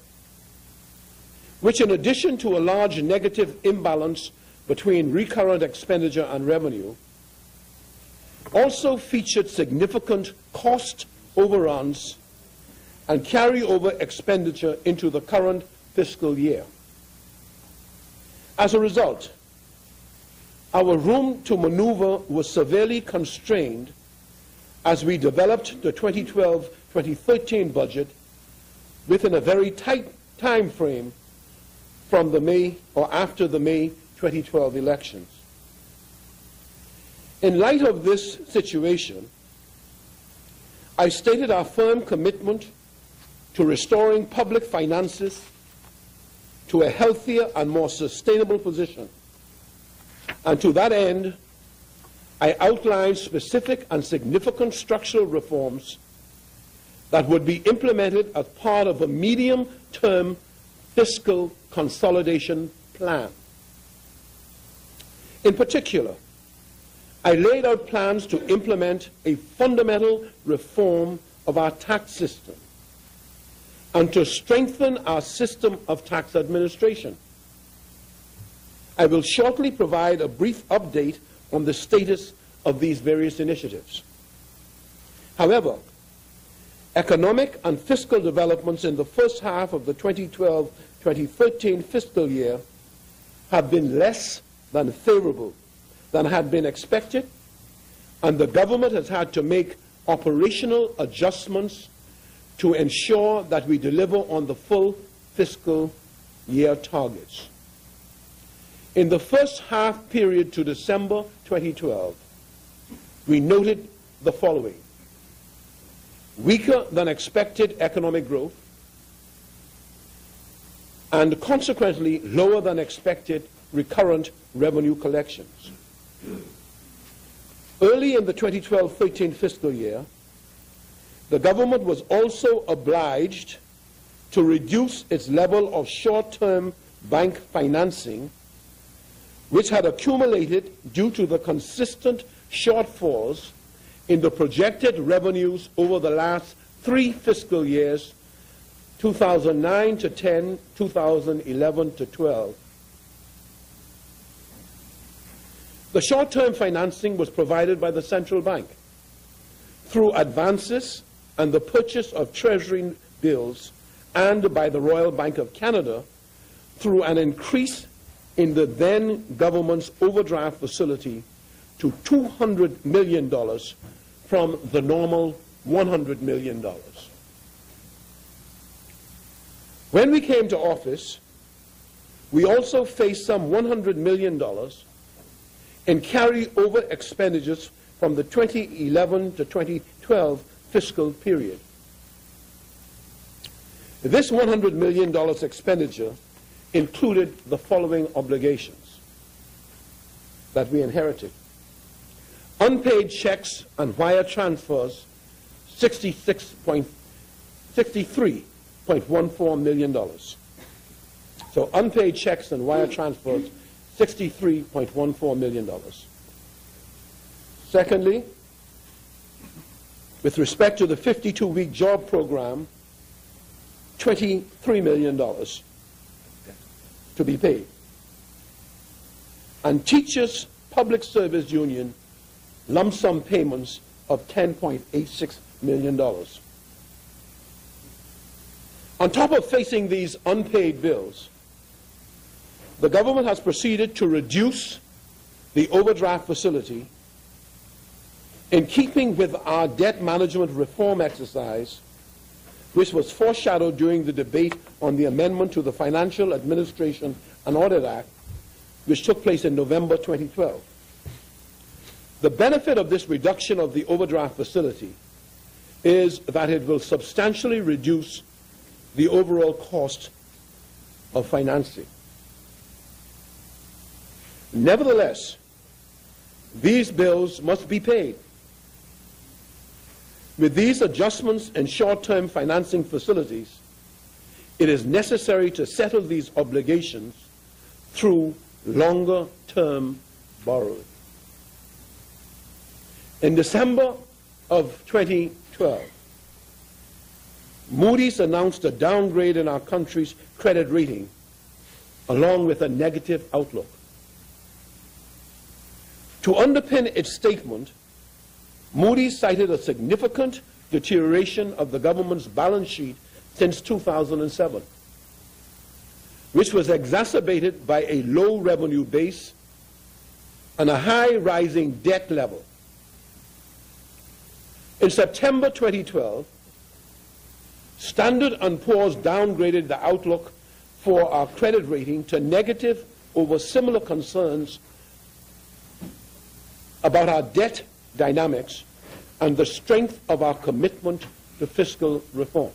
[SPEAKER 5] which, in addition to a large negative imbalance between recurrent expenditure and revenue, also featured significant cost overruns and carryover expenditure into the current fiscal year. As a result, our room to maneuver was severely constrained as we developed the 2012-2013 budget within a very tight time frame from the May or after the May 2012 elections. In light of this situation, I stated our firm commitment to restoring public finances to a healthier and more sustainable position. And to that end, I outlined specific and significant structural reforms that would be implemented as part of a medium-term fiscal consolidation plan. In particular, I laid out plans to implement a fundamental reform of our tax system and to strengthen our system of tax administration. I will shortly provide a brief update on the status of these various initiatives. However, economic and fiscal developments in the first half of the 2012-2013 fiscal year have been less than favorable than had been expected, and the government has had to make operational adjustments to ensure that we deliver on the full fiscal year targets. In the first half period to December 2012, we noted the following: weaker than expected economic growth, and consequently lower than expected recurrent revenue collections. Early in the 2012-13 fiscal year, the government was also obliged to reduce its level of short-term bank financing, which had accumulated due to the consistent shortfalls in the projected revenues over the last 3 fiscal years, 2009 to 10, 2011 to 12. The short-term financing was provided by the central bank through advances and the purchase of treasury bills, and by the Royal Bank of Canada through an increase in the then government's overdraft facility to $200 million from the normal $100 million. When we came to office, we also faced some $100 million in carry-over expenditures from the 2011 to 2012 fiscal period. This $100 million expenditure included the following obligations that we inherited. Unpaid checks and wire transfers, $63.14 million. So unpaid checks and wire transfers, $63.14 million. Secondly, with respect to the 52-week job program, $23 million to be paid. And Teachers Public Service Union lump sum payments of $10.86 million. On top of facing these unpaid bills, the government has proceeded to reduce the overdraft facility in keeping with our debt management reform exercise, which was foreshadowed during the debate on the amendment to the Financial Administration and Audit Act, which took place in November 2012. The benefit of this reduction of the overdraft facility is that it will substantially reduce the overall cost of financing. Nevertheless, these bills must be paid. With these adjustments in short-term financing facilities, it is necessary to settle these obligations through longer-term borrowing. In December of 2012, Moody's announced a downgrade in our country's credit rating, along with a negative outlook. To underpin its statement, Moody's cited a significant deterioration of the government's balance sheet since 2007, which was exacerbated by a low revenue base and a high rising debt level. In September 2012, Standard & Poor's downgraded the outlook for our credit rating to negative over similar concerns about our debt dynamics and the strength of our commitment to fiscal reforms.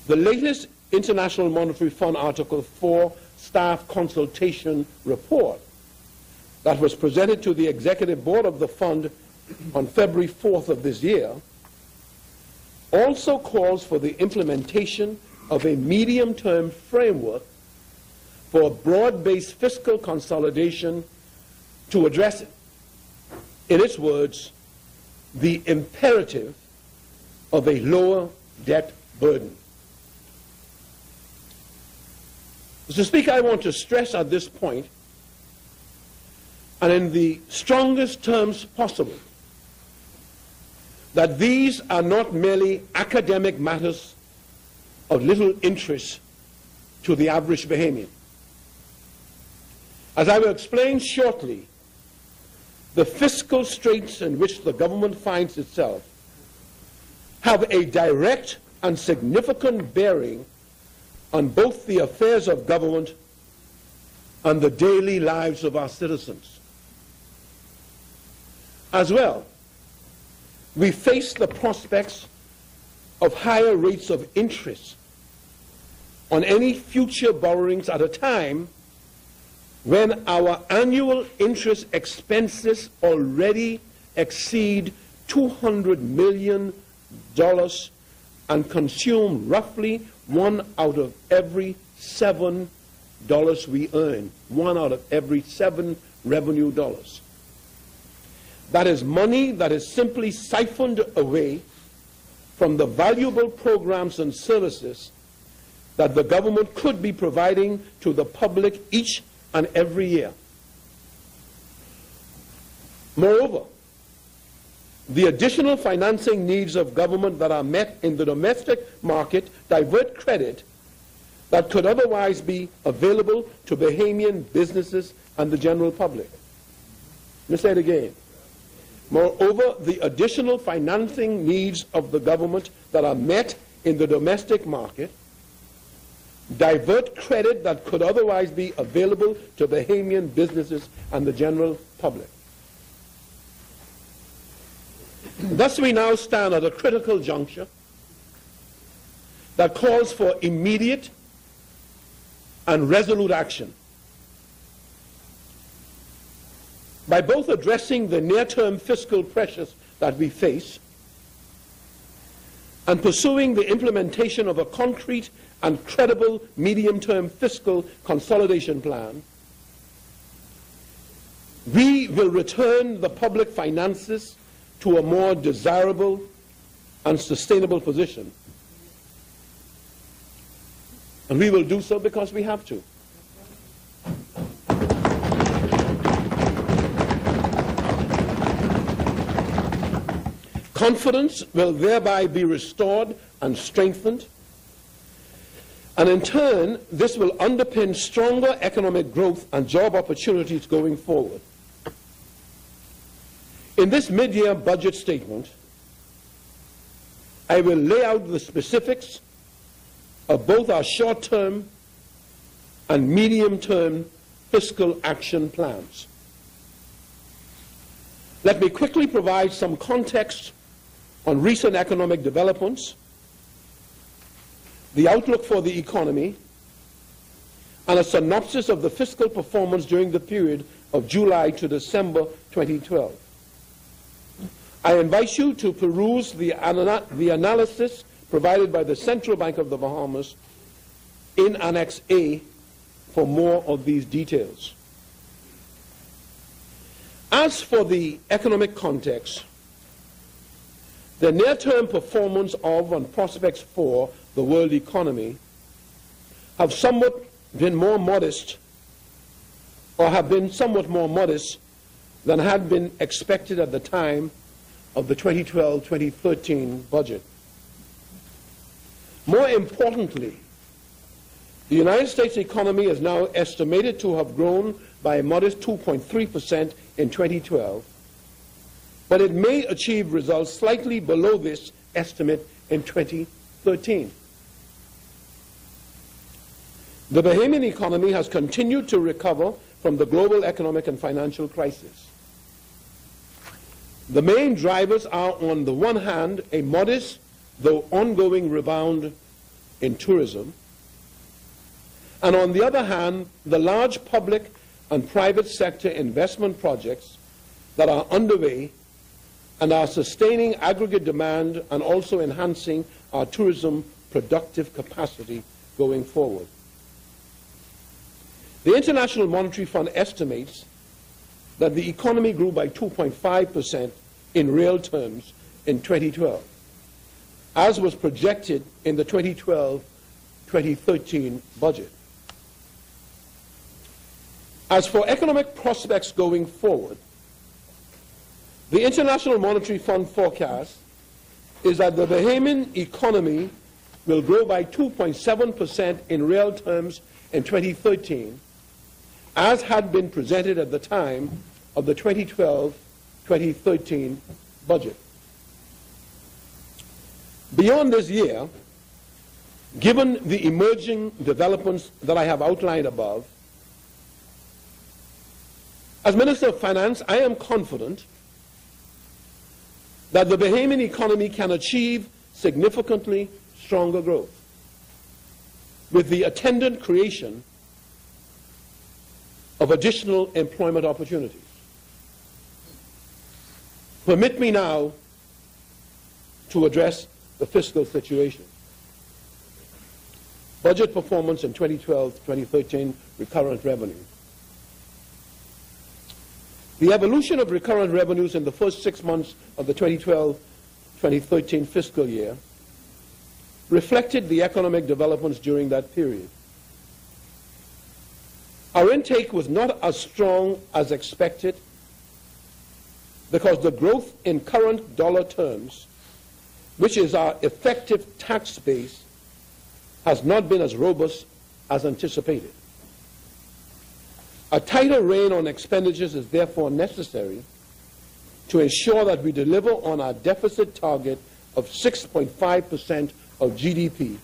[SPEAKER 5] The latest International Monetary Fund Article 4 staff consultation report that was presented to the Executive Board of the Fund on February 4th of this year also calls for the implementation of a medium-term framework for broad-based fiscal consolidation to address, in its words, the imperative of a lower debt burden. Mr. Speaker, I want to stress at this point, and in the strongest terms possible, that these are not merely academic matters of little interest to the average Bahamian. As I will explain shortly, the fiscal straits in which the government finds itself have a direct and significant bearing on both the affairs of government and the daily lives of our citizens. As well, we face the prospects of higher rates of interest on any future borrowings at a time when our annual interest expenses already exceed $200 million and consume roughly 1 out of every $7 we earn, 1 out of every 7 revenue dollars. That is money that is simply siphoned away from the valuable programs and services that the government could be providing to the public each and every year. Moreover, the additional financing needs of government that are met in the domestic market divert credit that could otherwise be available to Bahamian businesses and the general public. Let me say it again. Moreover, the additional financing needs of the government that are met in the domestic market divert credit that could otherwise be available to Bahamian businesses and the general public. Thus, we now stand at a critical juncture that calls for immediate and resolute action. By both addressing the near-term fiscal pressures that we face and pursuing the implementation of a concrete and credible medium-term fiscal consolidation plan, we will return the public finances to a more desirable and sustainable position. And we will do so because we have to. Confidence will thereby be restored and strengthened, and in turn, this will underpin stronger economic growth and job opportunities going forward. In this mid-year budget statement, I will lay out the specifics of both our short-term and medium-term fiscal action plans. Let me quickly provide some context on recent economic developments, the outlook for the economy, and a synopsis of the fiscal performance during the period of July to December 2012. I invite you to peruse the analysis provided by the Central Bank of the Bahamas in Annex A for more of these details. As for the economic context, the near-term performance of and prospects for the world economy have somewhat been more modest, or have been somewhat more modest than had been expected at the time of the 2012-2013 budget. More importantly, the United States economy is now estimated to have grown by a modest 2.3% in 2012, but it may achieve results slightly below this estimate in 2013. The Bahamian economy has continued to recover from the global economic and financial crisis. The main drivers are, on the one hand, a modest though ongoing rebound in tourism, and on the other hand, the large public and private sector investment projects that are underway and are sustaining aggregate demand and also enhancing our tourism productive capacity going forward. The International Monetary Fund estimates that the economy grew by 2.5% in real terms in 2012, as was projected in the 2012-2013 budget. As for economic prospects going forward, the International Monetary Fund forecast is that the Bahamian economy will grow by 2.7% in real terms in 2013, as had been presented at the time of the 2012-2013 budget. Beyond this year, given the emerging developments that I have outlined above, as Minister of Finance, I am confident that the Bahamian economy can achieve significantly stronger growth with the attendant creation of additional employment opportunities. Permit me now to address the fiscal situation. Budget performance in 2012-2013, recurrent revenue. The evolution of recurrent revenues in the first 6 months of the 2012-2013 fiscal year reflected the economic developments during that period. Our intake was not as strong as expected, because the growth in current dollar terms, which is our effective tax base, has not been as robust as anticipated. A tighter rein on expenditures is therefore necessary to ensure that we deliver on our deficit target of 6.5% of GDP,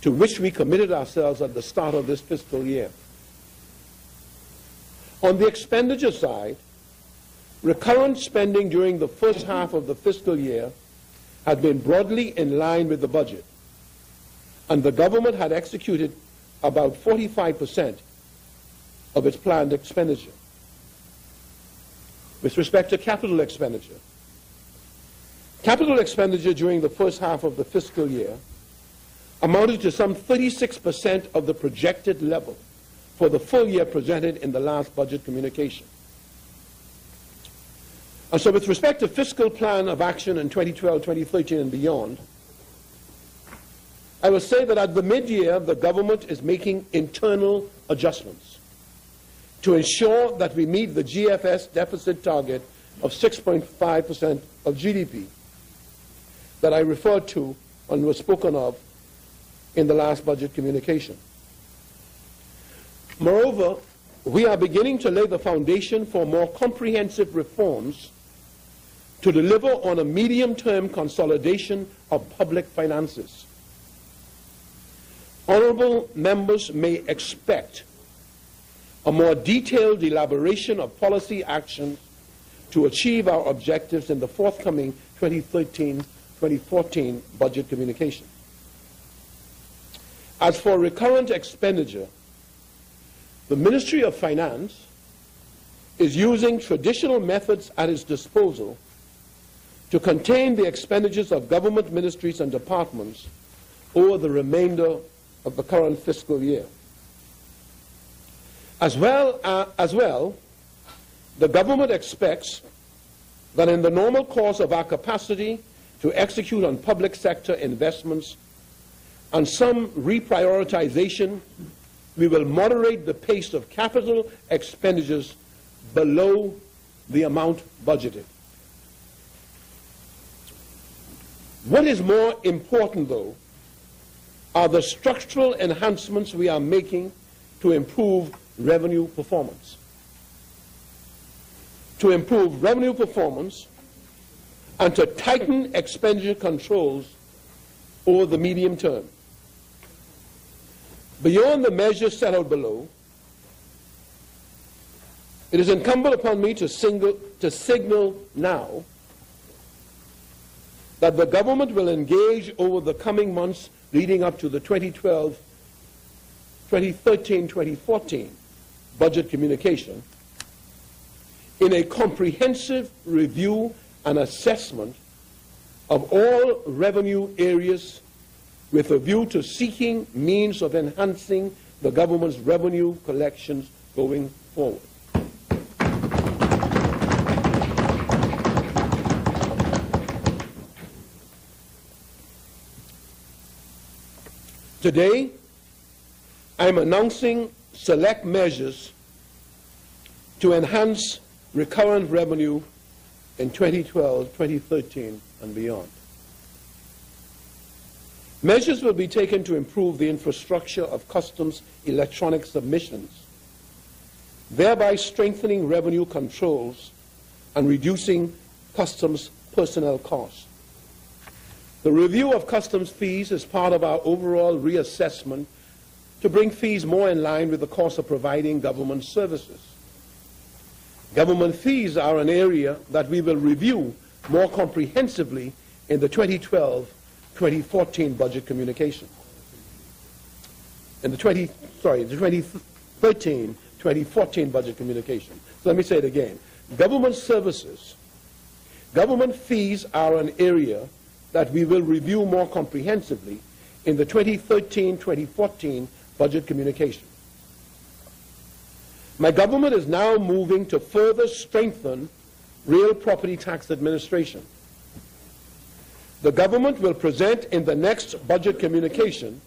[SPEAKER 5] to which we committed ourselves at the start of this fiscal year. On the expenditure side, recurrent spending during the first half of the fiscal year had been broadly in line with the budget, and the government had executed about 45% of its planned expenditure. With respect to capital expenditure during the first half of the fiscal year amounted to some 36% of the projected level for the full year presented in the last budget communication. And so with respect to fiscal plan of action in 2012, 2013 and beyond, I will say that at the mid-year, the government is making internal adjustments to ensure that we meet the GFS deficit target of 6.5% of GDP that I referred to and was spoken of in the last budget communication. Moreover, we are beginning to lay the foundation for more comprehensive reforms to deliver on a medium-term consolidation of public finances. Honorable members may expect a more detailed elaboration of policy actions to achieve our objectives in the forthcoming 2013-2014 budget communication. As for recurrent expenditure, the Ministry of Finance is using traditional methods at its disposal to contain the expenditures of government ministries and departments over the remainder of the current fiscal year. As well, the government expects that in the normal course of our capacity to execute on public sector investments and some reprioritization, we will moderate the pace of capital expenditures below the amount budgeted. What is more important, though, are the structural enhancements we are making to improve revenue performance. To improve revenue performance and to tighten expenditure controls over the medium term. Beyond the measures set out below, it is incumbent upon me to signal now that the government will engage over the coming months leading up to the 2013-2014 budget communication in a comprehensive review and assessment of all revenue areas with a view to seeking means of enhancing the government's revenue collections going forward. Today, I'm announcing select measures to enhance recurrent revenue in 2012, 2013, and beyond. Measures will be taken to improve the infrastructure of customs electronic submissions, thereby strengthening revenue controls and reducing customs personnel costs. The review of customs fees is part of our overall reassessment to bring fees more in line with the cost of providing government services. Government fees are an area that we will review more comprehensively in the 2012-2014 budget communication. In the 2013-2014 budget communication. So let me say it again. Government services, government fees are an area that we will review more comprehensively in the 2013-2014 budget communication. My government is now moving to further strengthen real property tax administration. The government will present in the next budget communication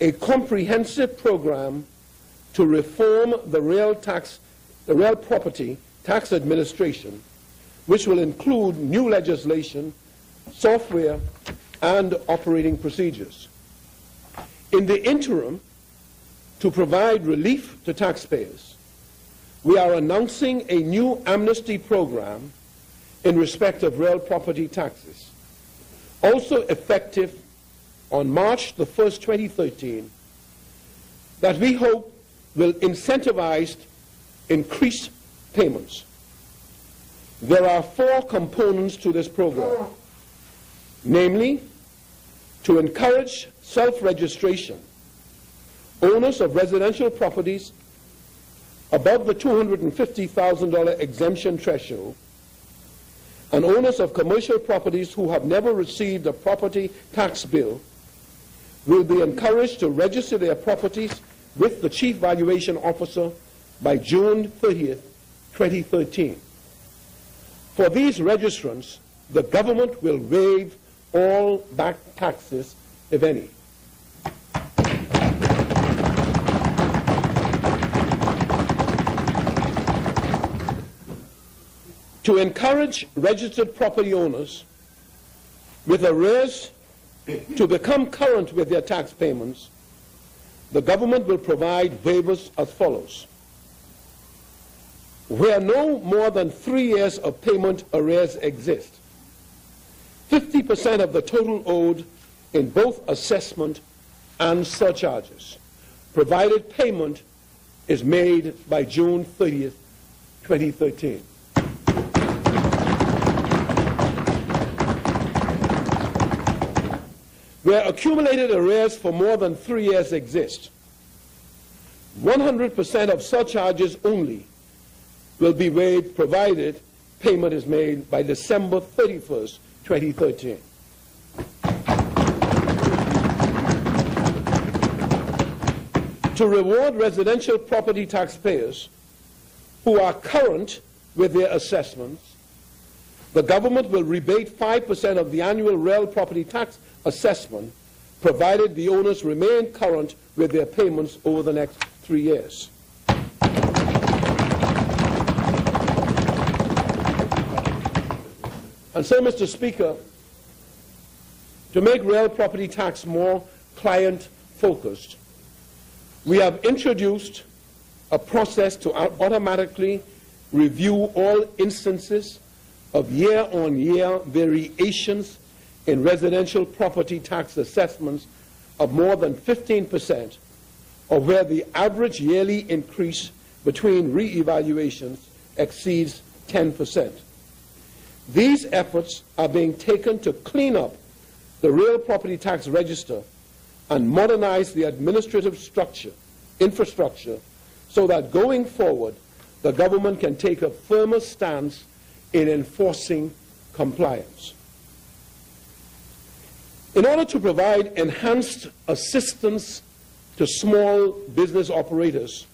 [SPEAKER 5] a comprehensive program to reform the real property tax administration which will include new legislation, software, and operating procedures. In the interim, to provide relief to taxpayers, we are announcing a new amnesty program in respect of real property taxes, also effective on March the 1st, 2013, that we hope will incentivize increased payments. There are 4 components to this program, namely, to encourage self-registration. Owners of residential properties above the $250,000 exemption threshold and owners of commercial properties who have never received a property tax bill will be encouraged to register their properties with the Chief Valuation Officer by June 30th, 2013. For these registrants, the government will waive all back taxes, if any. To encourage registered property owners with arrears to become current with their tax payments, the government will provide waivers as follows. Where no more than 3 years of payment arrears exist, 50% of the total owed in both assessment and surcharges, provided payment is made by June 30th, 2013. Where accumulated arrears for more than 3 years exist, 100% of surcharges only will be waived provided payment is made by December 31st, 2013. To reward residential property taxpayers who are current with their assessments, the government will rebate 5% of the annual real property tax assessment, provided the owners remain current with their payments over the next 3 years. And so, Mr. Speaker, to make real property tax more client-focused, we have introduced a process to automatically review all instances of year-on-year variations in residential property tax assessments of more than 15%, or where the average yearly increase between re-evaluations exceeds 10%. These efforts are being taken to clean up the real property tax register and modernize the administrative infrastructure, so that going forward, the government can take a firmer stance in enforcing compliance. In order to provide enhanced assistance to small business operators,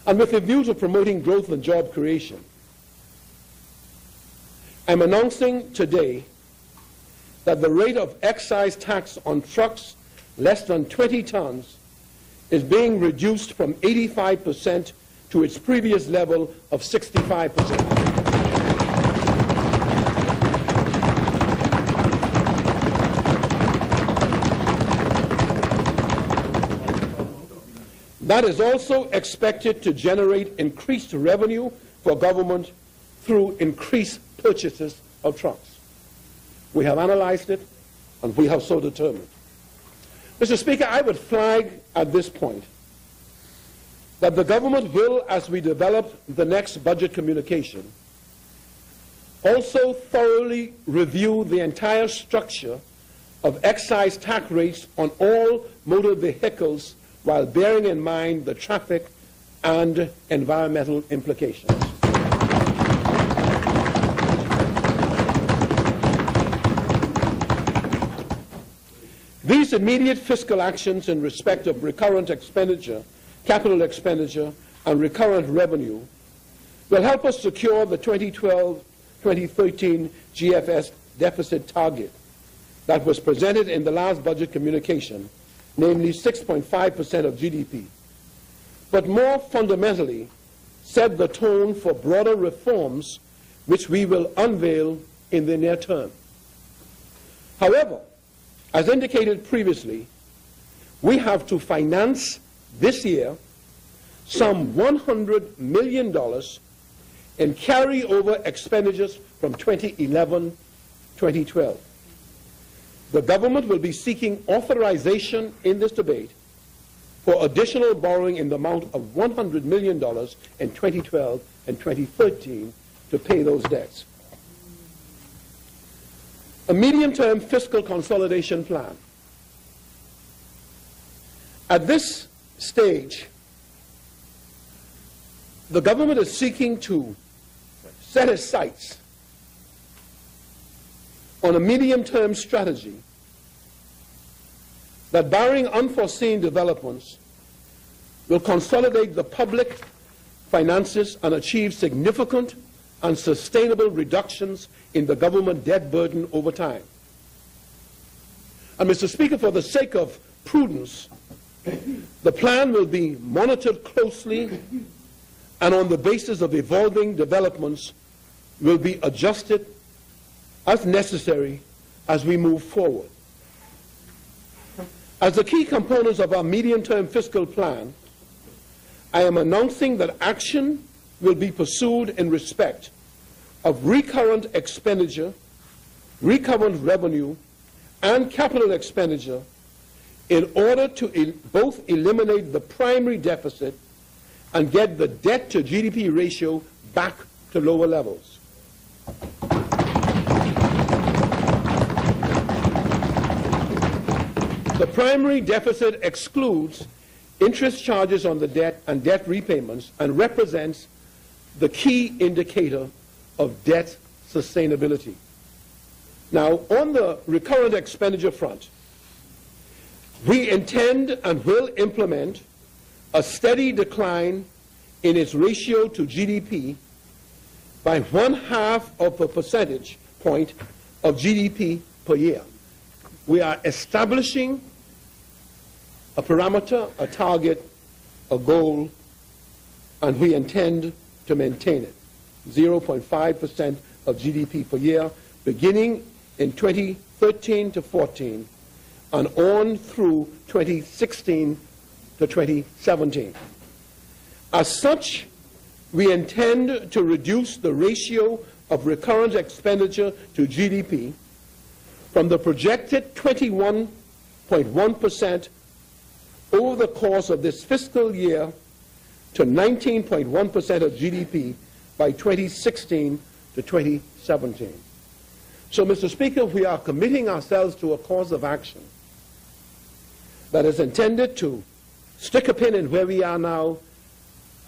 [SPEAKER 5] and with a view to promoting growth and job creation, I'm announcing today that the rate of excise tax on trucks less than 20 tons is being reduced from 85% to its previous level of 65%. That is also expected to generate increased revenue for government through increased purchases of trucks. We have analyzed it, and we have so determined. Mr. Speaker, I would flag at this point that the government will, as we develop the next budget communication, also thoroughly review the entire structure of excise tax rates on all motor vehicles, while bearing in mind the traffic and environmental implications. These immediate fiscal actions in respect of recurrent expenditure, capital expenditure, and recurrent revenue will help us secure the 2012-2013 GFS deficit target that was presented in the last budget communication, namely 6.5% of GDP, but more fundamentally set the tone for broader reforms which we will unveil in the near term. However, as indicated previously, we have to finance this year some $100 million in carryover expenditures from 2011-2012. The government will be seeking authorization in this debate for additional borrowing in the amount of $100 million in 2012 and 2013 to pay those debts. A medium-term fiscal consolidation plan. At this stage, the government is seeking to set its sights on a medium-term strategy that, barring unforeseen developments, will consolidate the public finances and achieve significant and sustainable reductions in the government debt burden over time. And Mr. Speaker, for the sake of prudence, the plan will be monitored closely and on the basis of evolving developments will be adjusted as necessary as we move forward. As the key components of our medium-term fiscal plan, I am announcing that action will be pursued in respect of recurrent expenditure, recurrent revenue, and capital expenditure in order to both eliminate the primary deficit and get the debt to GDP ratio back to lower levels. The primary deficit excludes interest charges on the debt and debt repayments and represents the key indicator of debt sustainability. Now, on the recurrent expenditure front, we intend and will implement a steady decline in its ratio to GDP by 0.5 percentage point of GDP per year. We are establishing a parameter, a target, a goal, and we intend to maintain it. 0.5% of GDP per year, beginning in 2013 to 14 and on through 2016 to 2017. As such, we intend to reduce the ratio of recurrent expenditure to GDP from the projected 21.1% over the course of this fiscal year to 19.1% of GDP by 2016 to 2017. So, Mr. Speaker, we are committing ourselves to a course of action that is intended to stick a pin in where we are now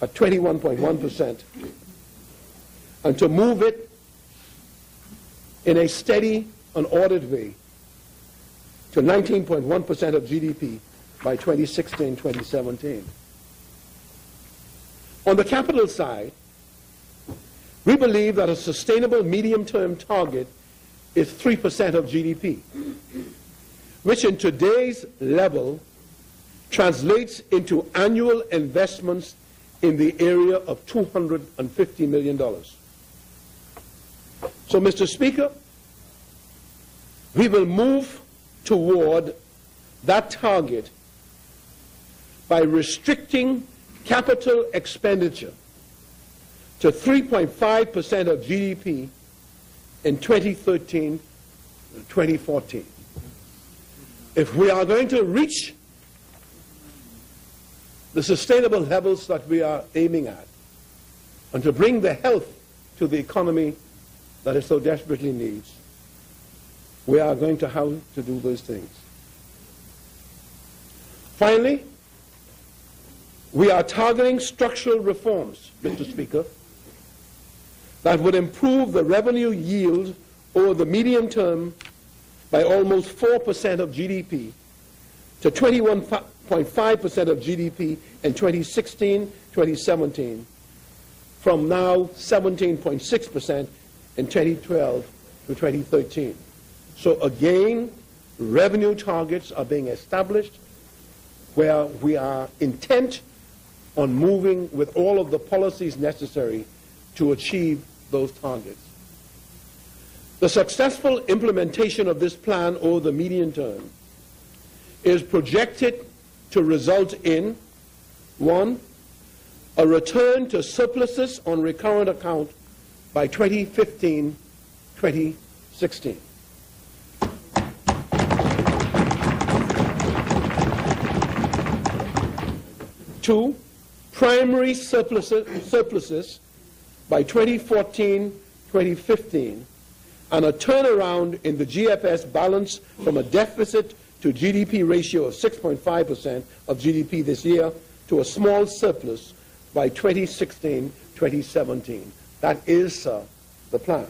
[SPEAKER 5] at 21.1% and to move it in a steady and ordered way to 19.1% of GDP by 2016-2017. On the capital side, we believe that a sustainable medium-term target is 3% of GDP, which in today's level translates into annual investments in the area of $250 million. So, Mr. Speaker, we will move toward that target by restricting capital expenditure to 3.5% of GDP in 2013 and 2014. If we are going to reach the sustainable levels that we are aiming at and to bring the health to the economy that it so desperately needs, we are going to have to do those things. Finally, we are targeting structural reforms, Mr. Speaker, that would improve the revenue yield over the medium term by almost 4% of GDP to 21.5% of GDP in 2016-2017, from now 17.6% in 2012 to 2013. So again, revenue targets are being established where we are intent on moving with all of the policies necessary to achieve those targets. The successful implementation of this plan over the medium term is projected to result in, 1, a return to surpluses on recurrent account by 2015-2016. 2, primary surpluses by 2014-2015, and a turnaround in the GFS balance from a deficit to GDP ratio of 6.5% of GDP this year to a small surplus by 2016-2017. That is, sir, the plan.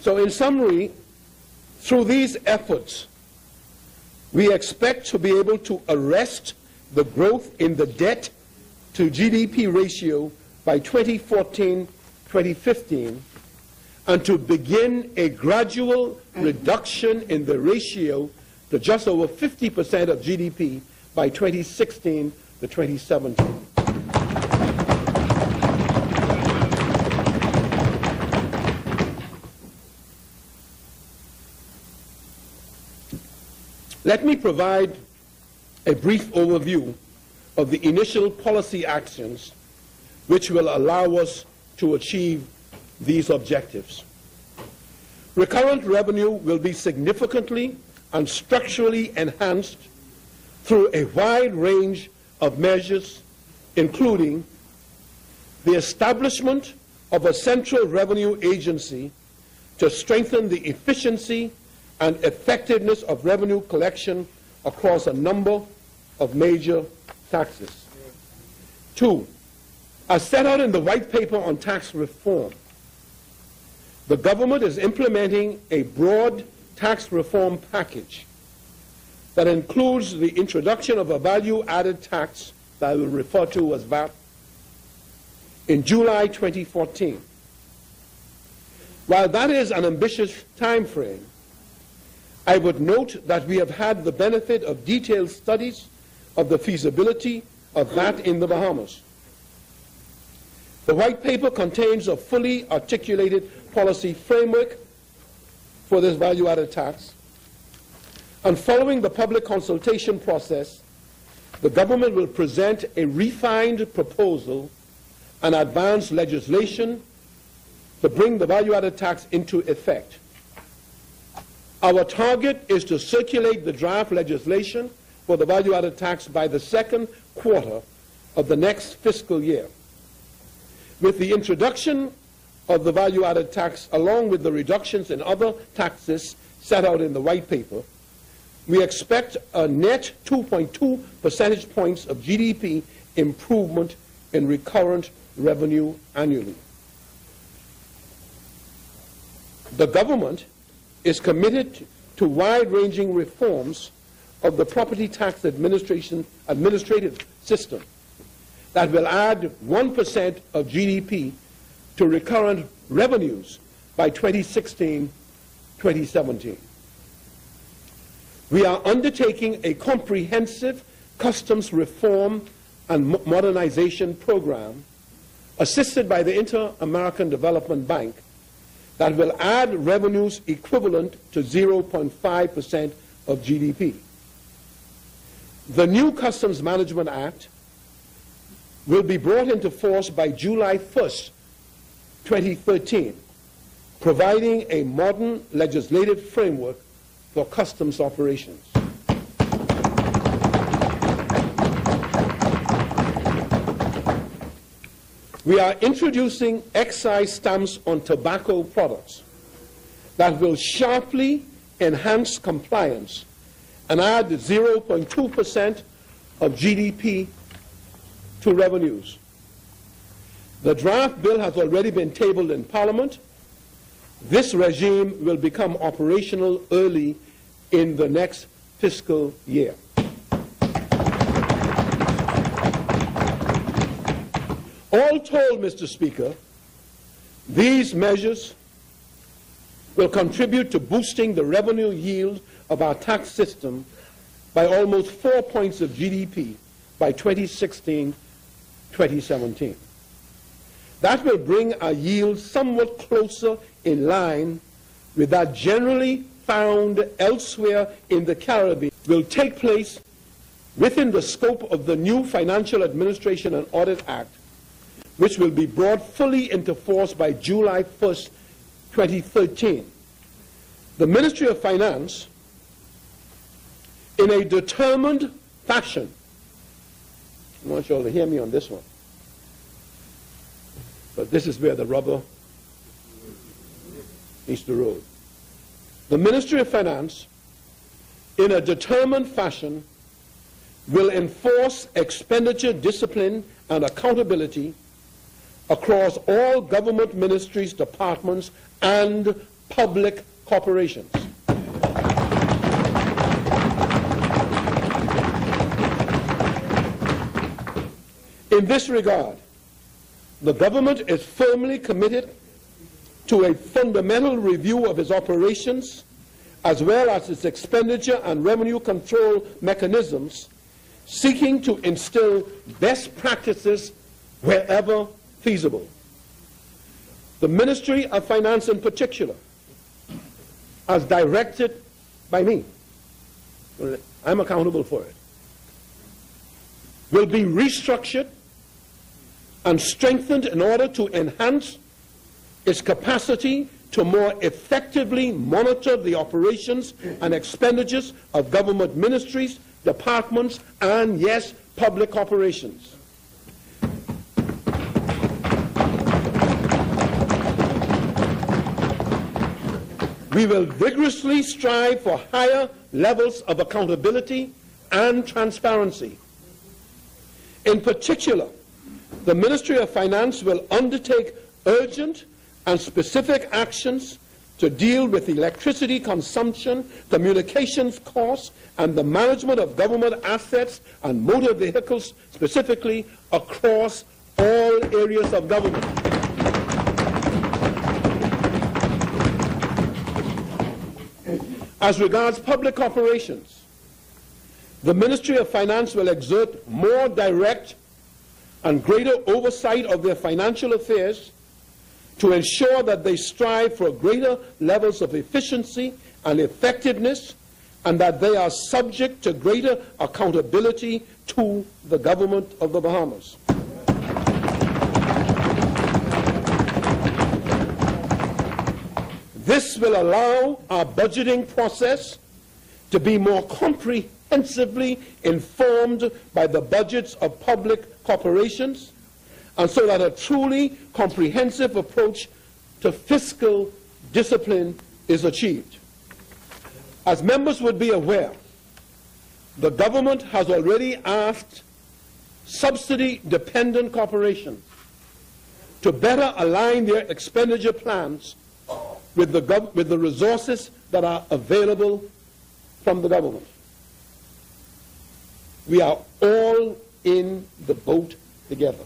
[SPEAKER 5] So in summary, through these efforts, we expect to be able to arrest the growth in the debt to GDP ratio by 2014-2015 and to begin a gradual reduction in the ratio to just over 50% of GDP by 2016-2017. Let me provide a brief overview of the initial policy actions which will allow us to achieve these objectives. Recurrent revenue will be significantly and structurally enhanced through a wide range of measures, including the establishment of a central revenue agency to strengthen the efficiency and effectiveness of revenue collection across a number of major taxes. 2, as set out in the White Paper on Tax Reform, the government is implementing a broad tax reform package that includes the introduction of a value-added tax that I will refer to as VAT in July 2014. While that is an ambitious time frame, I would note that we have had the benefit of detailed studies of the feasibility of that in the Bahamas. The White Paper contains a fully articulated policy framework for this value-added tax, and following the public consultation process, the government will present a refined proposal and advance legislation to bring the value-added tax into effect. Our target is to circulate the draft legislation for the value-added tax by the second quarter of the next fiscal year. With the introduction of the value-added tax, along with the reductions in other taxes set out in the White Paper, we expect a net 2.2 percentage points of GDP improvement in recurrent revenue annually. The government is committed to wide-ranging reforms of the property tax administrative system that will add 1% of GDP to recurrent revenues by 2016-2017. We are undertaking a comprehensive customs reform and modernization program assisted by the Inter-American Development Bank that will add revenues equivalent to 0.5% of GDP. The new Customs Management Act will be brought into force by July 1st, 2013, providing a modern legislative framework for customs operations. We are introducing excise stamps on tobacco products that will sharply enhance compliance and add 0.2% of GDP to revenues. The draft bill has already been tabled in Parliament. This regime will become operational early in the next fiscal year. All told, Mr. Speaker, these measures will contribute to boosting the revenue yield of our tax system by almost 4 points of GDP by 2016-2017. That will bring our yield somewhat closer in line with that generally found elsewhere in the Caribbean. Will take place within the scope of the new Financial Administration and Audit Act, which will be brought fully into force by July 1st, 2013. The Ministry of Finance, in a determined fashion, I want you all to hear me on this one, but this is where the rubber meets the road. The Ministry of Finance, in a determined fashion, will enforce expenditure discipline and accountability across all government ministries, departments, and public corporations. In this regard, the government is firmly committed to a fundamental review of its operations, as well as its expenditure and revenue control mechanisms, seeking to instill best practices wherever feasible. The Ministry of Finance in particular, as directed by me, I'm accountable for it, will be restructured and strengthened in order to enhance its capacity to more effectively monitor the operations and expenditures of government ministries, departments, and, yes, public corporations. We will vigorously strive for higher levels of accountability and transparency. In particular, the Ministry of Finance will undertake urgent and specific actions to deal with electricity consumption, communications costs, and the management of government assets and motor vehicles, specifically across all areas of government. As regards public operations, the Ministry of Finance will exert more direct and greater oversight of their financial affairs to ensure that they strive for greater levels of efficiency and effectiveness, and that they are subject to greater accountability to the government of the Bahamas. This will allow our budgeting process to be more comprehensively informed by the budgets of public corporations, and so that a truly comprehensive approach to fiscal discipline is achieved. As members would be aware, the government has already asked subsidy-dependent corporations to better align their expenditure plans with the resources that are available from the government. We are all in the boat together.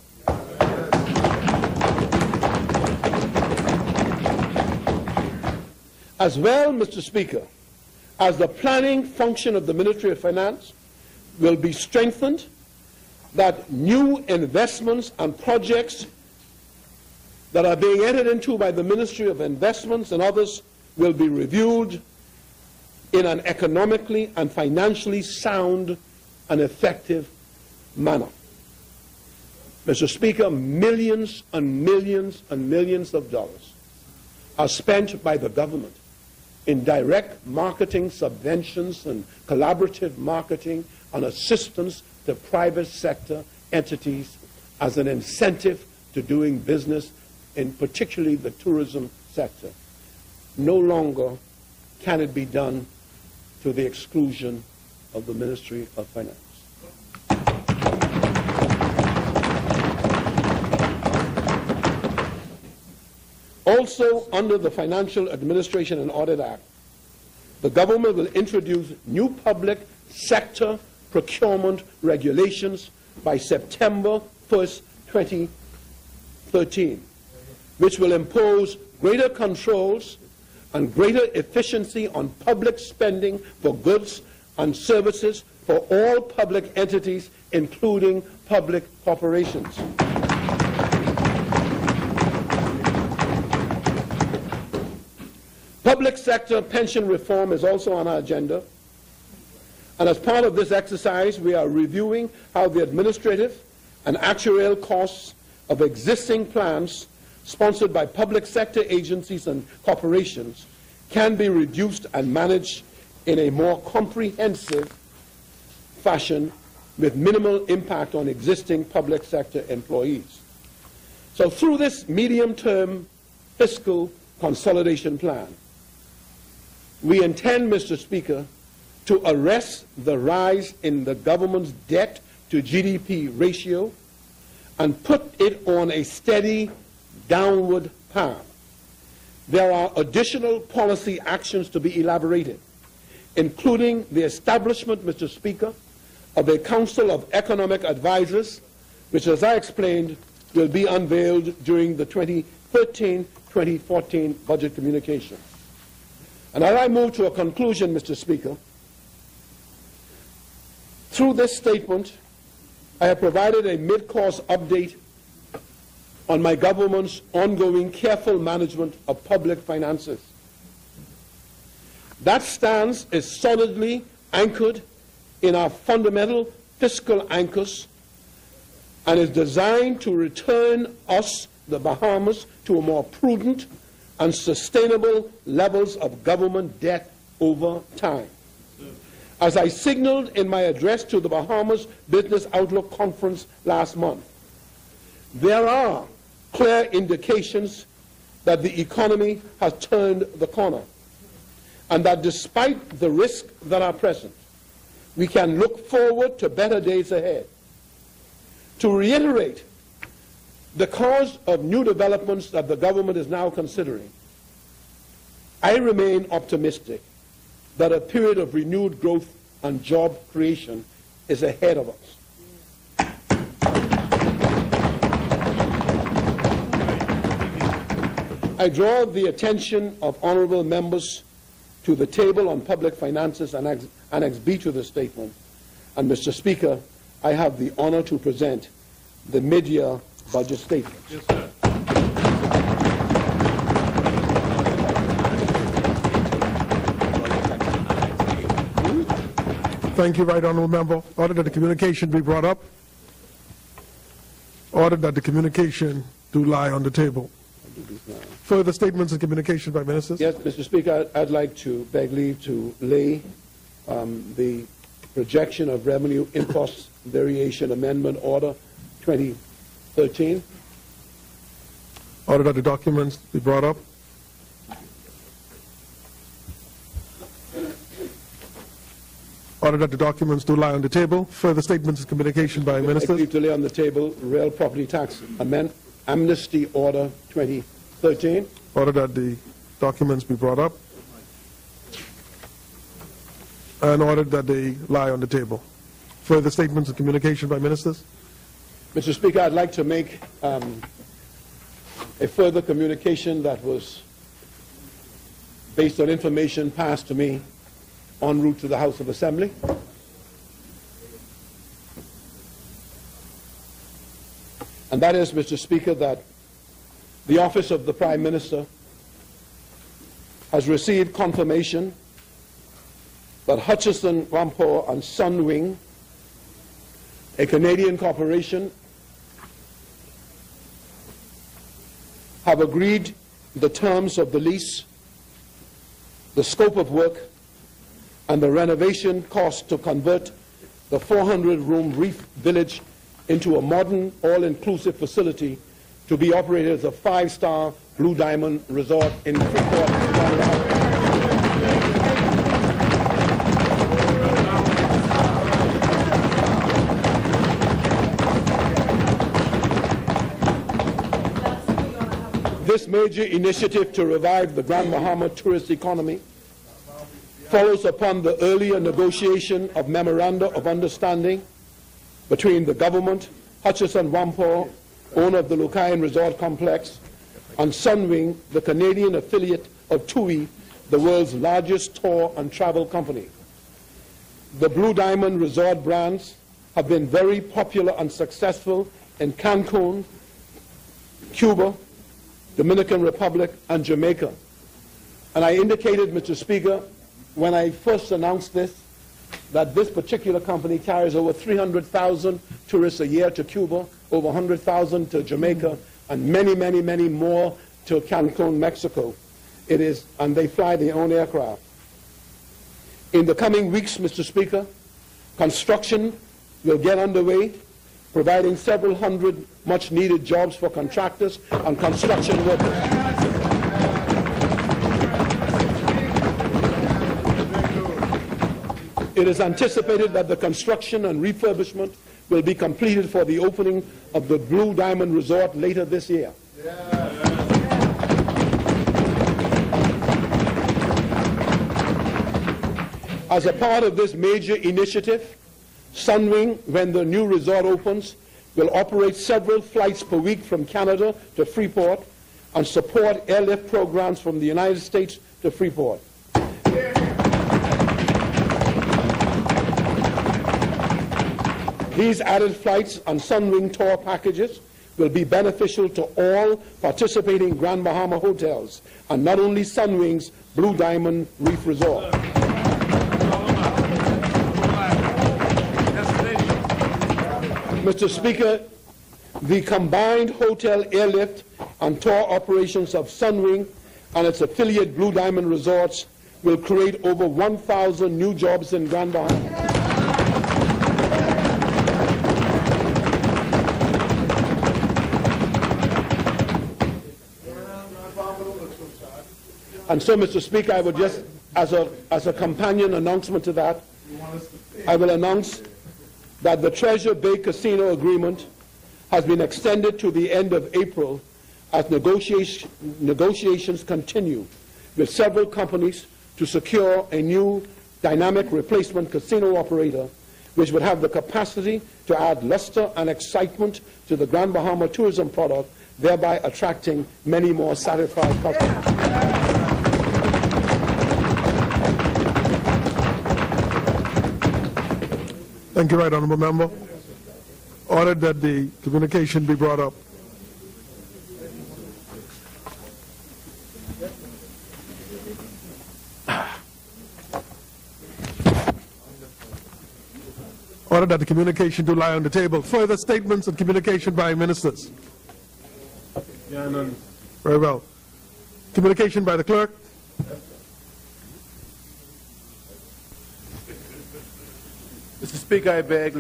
[SPEAKER 5] As well, Mr. Speaker, as the planning function of the Ministry of Finance will be strengthened, that new investments and projects that are being entered into by the Ministry of Investments and others will be reviewed in an economically and financially sound and effective manner. Mr. Speaker, millions and millions and millions of dollars are spent by the government in direct marketing subventions and collaborative marketing and assistance to private sector entities as an incentive to doing business in particularly the tourism sector. No longer can it be done to the exclusion of the Ministry of Finance. Also, under the Financial Administration and Audit Act, the government will introduce new public sector procurement regulations by September 1st, 2013, which will impose greater controls and greater efficiency on public spending for goods and services for all public entities, including public corporations. Public sector pension reform is also on our agenda. And as part of this exercise, we are reviewing how the administrative and actuarial costs of existing plans sponsored by public sector agencies and corporations can be reduced and managed in a more comprehensive fashion with minimal impact on existing public sector employees. So through this medium-term fiscal consolidation plan, we intend, Mr. Speaker, to arrest the rise in the government's debt to GDP ratio and put it on a steady downward path. There are additional policy actions to be elaborated, including the establishment, Mr. Speaker, of a Council of Economic Advisors, which, as I explained, will be unveiled during the 2013-2014 budget communication. And as I move to a conclusion, Mr. Speaker, through this statement, I have provided a mid-course update on my government's ongoing careful management of public finances. That stance is solidly anchored in our fundamental fiscal anchors and is designed to return us, the Bahamas, to a more prudent and sustainable levels of government debt over time. As I signaled in my address to the Bahamas Business Outlook Conference last month, there are clear indications that the economy has turned the corner, and that despite the risks that are present, we can look forward to better days ahead. To reiterate, the cause of new developments that the government is now considering, I remain optimistic that a period of renewed growth and job creation is ahead of us. I draw the attention of honorable members to the table on public finances and Annex B to the statement. And Mr. Speaker, I have the honor to present the mid-year budget statement.
[SPEAKER 8] Yes, sir.
[SPEAKER 9] Thank you, Right Honourable Member. Order that the communication be brought up. Order that the communication do lie on the table. Further statements and communication by ministers?
[SPEAKER 5] Yes, Mr. Speaker, I'd like to beg leave to lay the projection of revenue impost variation amendment order 2013.
[SPEAKER 9] Order that the documents be brought up. Order that the documents do lie on the table. Further statements and communication by ministers?
[SPEAKER 5] Leave to lay on the table real property tax amnesty order 2013.
[SPEAKER 9] Order that the documents be brought up. And order that they lie on the table. Further statements and communication by ministers?
[SPEAKER 5] Mr. Speaker, I'd like to make a further communication that was based on information passed to me en route to the House of Assembly. And that is, Mr. Speaker, that the Office of the Prime Minister has received confirmation that Hutchison, Whampoa and Sunwing, a Canadian corporation, have agreed the terms of the lease, the scope of work, and the renovation cost to convert the 400-room Reef Village into a modern, all-inclusive facility to be operated as a 5-star Blue Diamond resort in Freeport, Canada. This major initiative to revive the Grand Bahama tourist economy follows upon the earlier negotiation of memoranda of understanding between the government, Hutchison Whampoa, owner of the Lucayan Resort Complex, and Sunwing, the Canadian affiliate of TUI, the world's largest tour and travel company. the Blue Diamond Resort brands have been very popular and successful in Cancun, Cuba, Dominican Republic, and Jamaica. And I indicated, Mr. Speaker, when I first announced this, that this particular company carries over 300,000 tourists a year to Cuba, over 100,000 to Jamaica, and many, many, many more to Cancun, Mexico. And they fly their own aircraft. In the coming weeks, Mr. Speaker, construction will get underway, providing several hundred much-needed jobs for contractors and construction workers. It is anticipated that the construction and refurbishment will be completed for the opening of the Blue Diamond Resort later this year. As a part of this major initiative, Sunwing, when the new resort opens, will operate several flights per week from Canada to Freeport and support airlift programs from the United States to Freeport. These added flights and Sunwing tour packages will be beneficial to all participating Grand Bahama hotels, and not only Sunwing's Blue Diamond Reef Resort. Mr. Speaker, the combined hotel airlift and tour operations of Sunwing and its affiliate Blue Diamond Resorts will create over 1,000 new jobs in Grand Bahama. And so, Mr. Speaker, I would just, as a companion announcement to that, I will announce that the Treasure Bay Casino agreement has been extended to the end of April as negotiations continue with several companies to secure a new dynamic replacement casino operator which would have the capacity to add luster and excitement to the Grand Bahama tourism product, thereby attracting many more satisfied customers.
[SPEAKER 9] Thank you, Right Honourable Member. Ordered that the communication be brought up. Ordered that the communication do lie on the table. Further statements and communication by ministers?
[SPEAKER 6] Yeah, none.
[SPEAKER 9] Very well. Communication by the clerk.
[SPEAKER 10] Mr. Speaker, I beg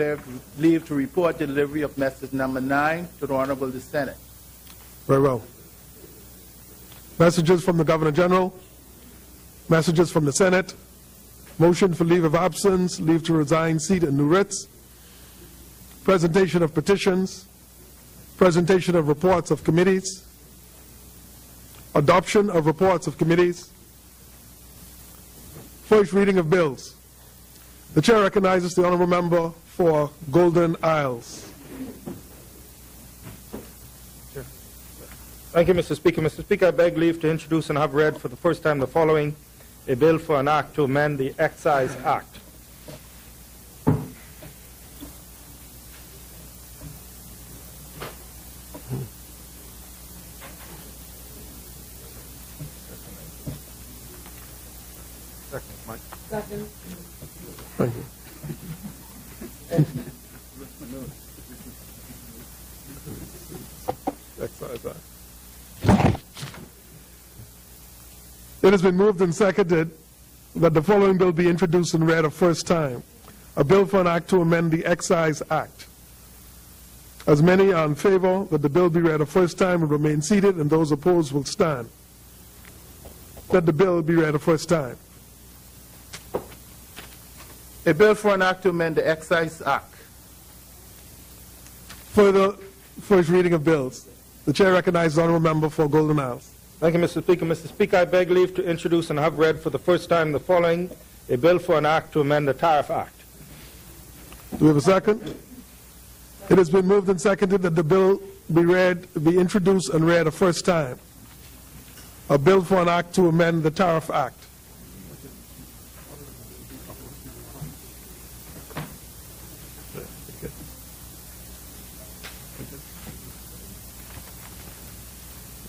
[SPEAKER 10] leave to report the delivery of message number 9 to the Honorable the Senate.
[SPEAKER 9] Very well. Messages from the Governor General. Messages from the Senate. Motion for leave of absence, leave to resign seat and new writs. Presentation of petitions. Presentation of reports of committees. Adoption of reports of committees. First reading of bills. The Chair recognizes the Honourable Member for Golden Isles.
[SPEAKER 11] Thank you, Mr. Speaker. Mr. Speaker, I beg leave to introduce and have read for the first time the following: a bill for an act to amend the Excise Act. Second, Mike.
[SPEAKER 2] Second.
[SPEAKER 9] Thank you. Excise Act. It has been moved and seconded that the following bill be introduced and read a first time. A bill for an act to amend the Excise Act. As many are in favor that the bill be read a first time will remain seated, and those opposed will stand. That the bill be read a first time.
[SPEAKER 10] A bill for an act to amend the Excise Act.
[SPEAKER 9] Further first reading of bills. The Chair recognizes the Honourable Member for Golden Isles.
[SPEAKER 11] Thank you, Mr. Speaker. Mr. Speaker, I beg leave to introduce and have read for the first time the following: a bill for an act to amend the Tariff Act.
[SPEAKER 9] Do we have a second? It has been moved and seconded that the bill be introduced and read a first time. A bill for an act to amend the Tariff Act.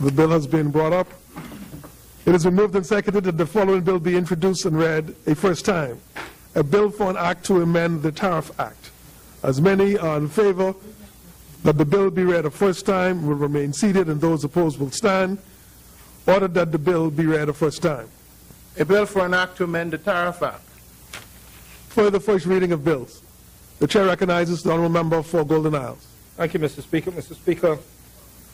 [SPEAKER 9] The bill has been brought up. It has been moved and seconded that the following bill be introduced and read a first time. A bill for an act to amend the Tariff Act. As many are in favor that the bill be read a first time will remain seated, and those opposed will stand. Ordered that the bill be read a first time.
[SPEAKER 10] A bill for an act to amend the Tariff Act.
[SPEAKER 9] For the first reading of bills, the chair recognizes the honourable member for Golden Isles.
[SPEAKER 11] Thank you, Mr. Speaker. Mr. Speaker,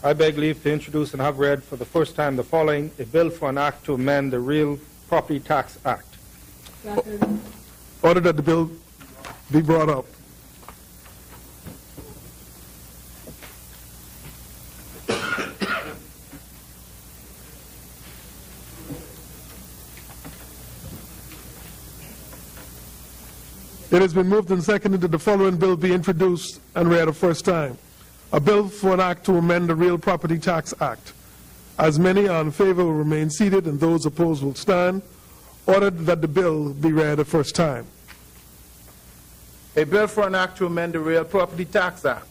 [SPEAKER 11] I beg leave to introduce and have read for the first time the following: a bill for an act to amend the Real Property Tax Act.
[SPEAKER 9] Order that the bill be brought up. It has been moved and seconded that the following bill be introduced and read a first time. A bill for an act to amend the Real Property Tax Act. As many are in favor will remain seated, and those opposed will stand. Ordered that the bill be read a first time.
[SPEAKER 10] A bill for an act to amend the Real Property Tax Act.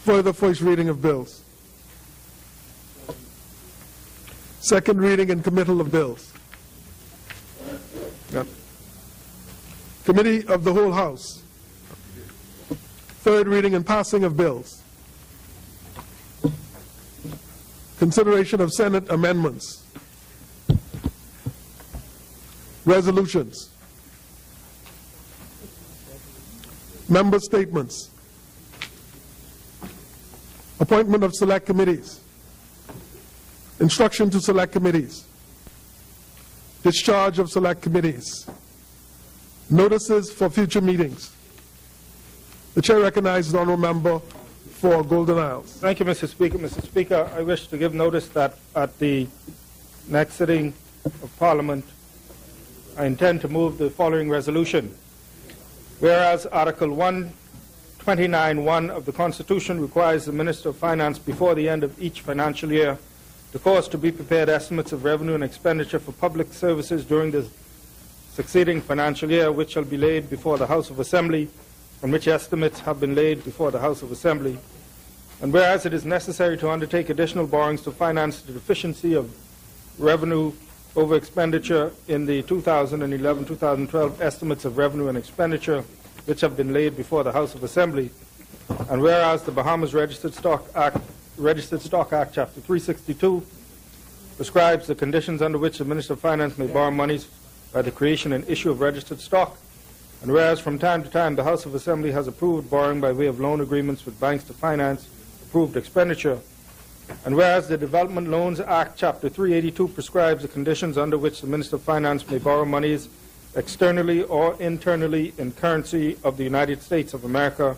[SPEAKER 9] For the first reading of bills. Second reading and committal of bills. Committee of the whole House. Third reading and passing of bills. Consideration of Senate amendments. Resolutions. Member statements. Appointment of select committees. Instruction to select committees. Discharge of select committees. Notices for future meetings. The chair recognizes the honourable member for Golden Isles.
[SPEAKER 11] Thank you, Mr. Speaker. Mr. Speaker, I wish to give notice that at the next sitting of Parliament, I intend to move the following resolution. Whereas Article 129(1) of the Constitution requires the Minister of Finance before the end of each financial year to cause to be prepared estimates of revenue and expenditure for public services during the succeeding financial year, which shall be laid before the House of Assembly, on which estimates have been laid before the House of Assembly. And whereas it is necessary to undertake additional borrowings to finance the deficiency of revenue over expenditure in the 2011-2012 estimates of revenue and expenditure, which have been laid before the House of Assembly. And whereas the Bahamas Registered Stock Act, Chapter 362, prescribes the conditions under which the Minister of Finance may borrow monies by the creation and issue of registered stock. And whereas from time to time the House of Assembly has approved borrowing by way of loan agreements with banks to finance approved expenditure. And whereas the Development Loans Act, Chapter 382, prescribes the conditions under which the Minister of Finance may borrow monies externally or internally in currency of the United States of America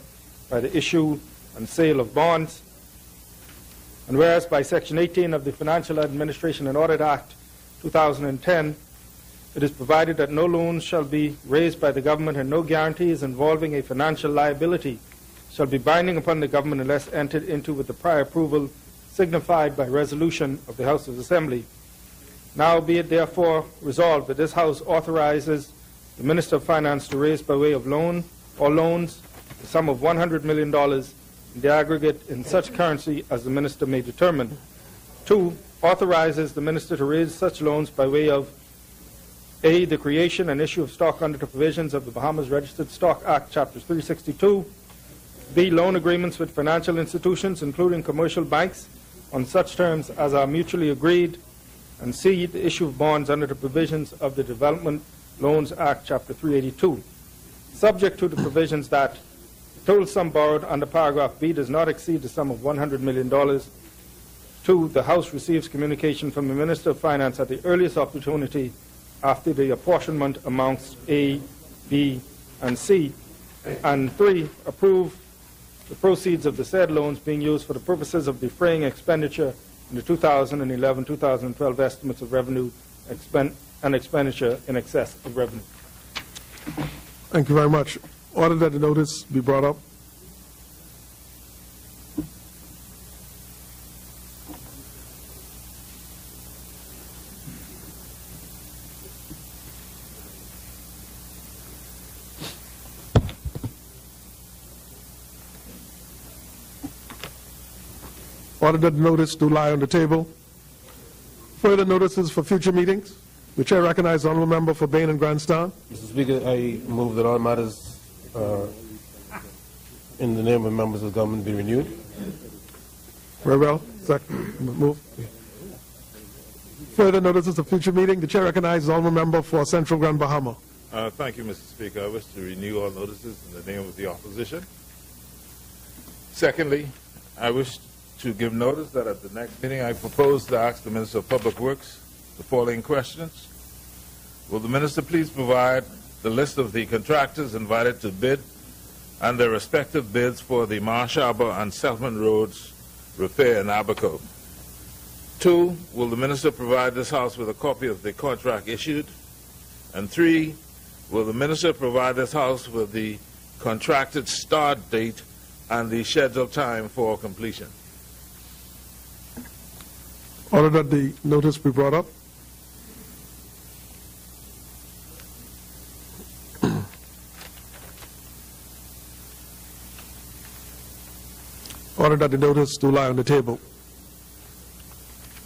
[SPEAKER 11] by the issue and sale of bonds. And whereas by Section 18 of the Financial Administration and Audit Act 2010, it is provided that no loans shall be raised by the government and no guarantees involving a financial liability shall be binding upon the government unless entered into with the prior approval signified by resolution of the House of Assembly. Now be it therefore resolved that this House authorizes the Minister of Finance to raise by way of loan or loans the sum of $100 million in the aggregate in such currency as the Minister may determine. 2. Authorizes the Minister to raise such loans by way of A. The creation and issue of stock under the provisions of the Bahamas Registered Stock Act, Chapter 362. B. Loan agreements with financial institutions, including commercial banks, on such terms as are mutually agreed. And C. The issue of bonds under the provisions of the Development Loans Act, Chapter 382. Subject to the provisions that the total sum borrowed under paragraph B does not exceed the sum of $100 million. 2. The House receives communication from the Minister of Finance at the earliest opportunity after the apportionment amounts A, B, and C. And 3, approve the proceeds of the said loans being used for the purposes of defraying expenditure in the 2011-2012 estimates of revenue and expenditure in excess of revenue.
[SPEAKER 9] Thank you very much. Order that the notice be brought up. Order that the notice do lie on the table. Further notices for future meetings. The chair recognizes the honourable member for Bain and Grandstand.
[SPEAKER 6] Mr. Speaker, I move that all matters in the name of members of government be renewed.
[SPEAKER 9] Very well. Second. Move. Further notices of future meeting. The chair recognizes the honourable member for Central Grand Bahama.
[SPEAKER 8] Thank you, Mr. Speaker. I wish to renew all notices in the name of the opposition. Secondly, I wish to give notice that at the next meeting I propose to ask the Minister of Public Works the following questions. Will the Minister please provide the list of the contractors invited to bid and their respective bids for the Marsh Harbour and Settlement Roads repair in Abaco? 2, will the Minister provide this House with a copy of the contract issued? And 3, will the Minister provide this House with the contracted start date and the scheduled time for completion?
[SPEAKER 9] Order that the notice be brought up. Order that the notice do lie on the table.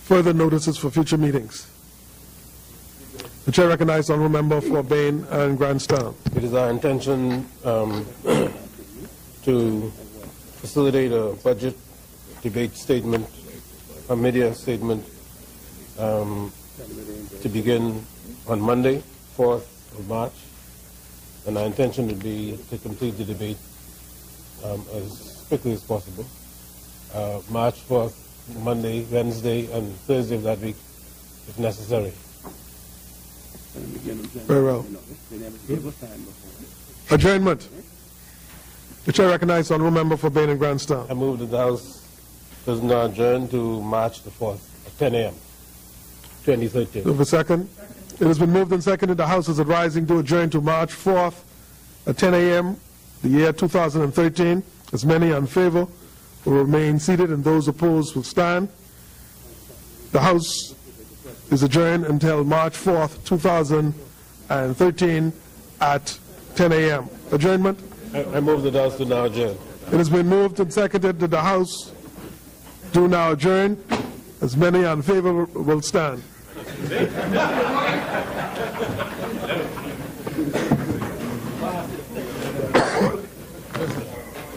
[SPEAKER 9] Further notices for future meetings. The chair recognizes the honourable member for Bain and Grandstand.
[SPEAKER 6] It is our intention to facilitate a budget debate statement, a media statement, to begin on Monday, 4th of March. And our intention would be to complete the debate as quickly as possible. March 4th, Monday, Wednesday, and Thursday of that week, if necessary.
[SPEAKER 9] Very well. Adjournment. The chair recognizes the honourable member for Bain and Grandstand.
[SPEAKER 6] I move that the House does not adjourn to March the 4th at 10 a.m. 2013.
[SPEAKER 9] Move a second. It has been moved and seconded. The House is advising to adjourn to March 4th at 10 a.m. the year 2013. As many in favor will remain seated and those opposed will stand. The House is adjourned until March 4th, 2013 at 10 a.m. Adjournment.
[SPEAKER 6] I move that the House do now adjourn.
[SPEAKER 9] It has been moved and seconded that the House do now adjourn. As many in favor will stand.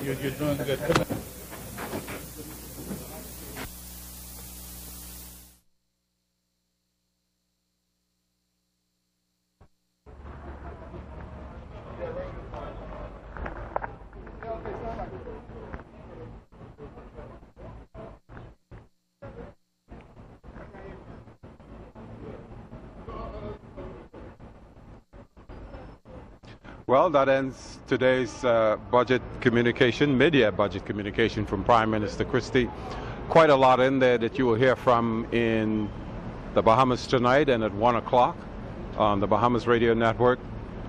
[SPEAKER 8] You're doing good.
[SPEAKER 3] Well, that ends today's budget communication, media budget communication from Prime Minister Christie. Quite a lot in there that you will hear from in the Bahamas tonight and at 1 o'clock on the Bahamas Radio Network.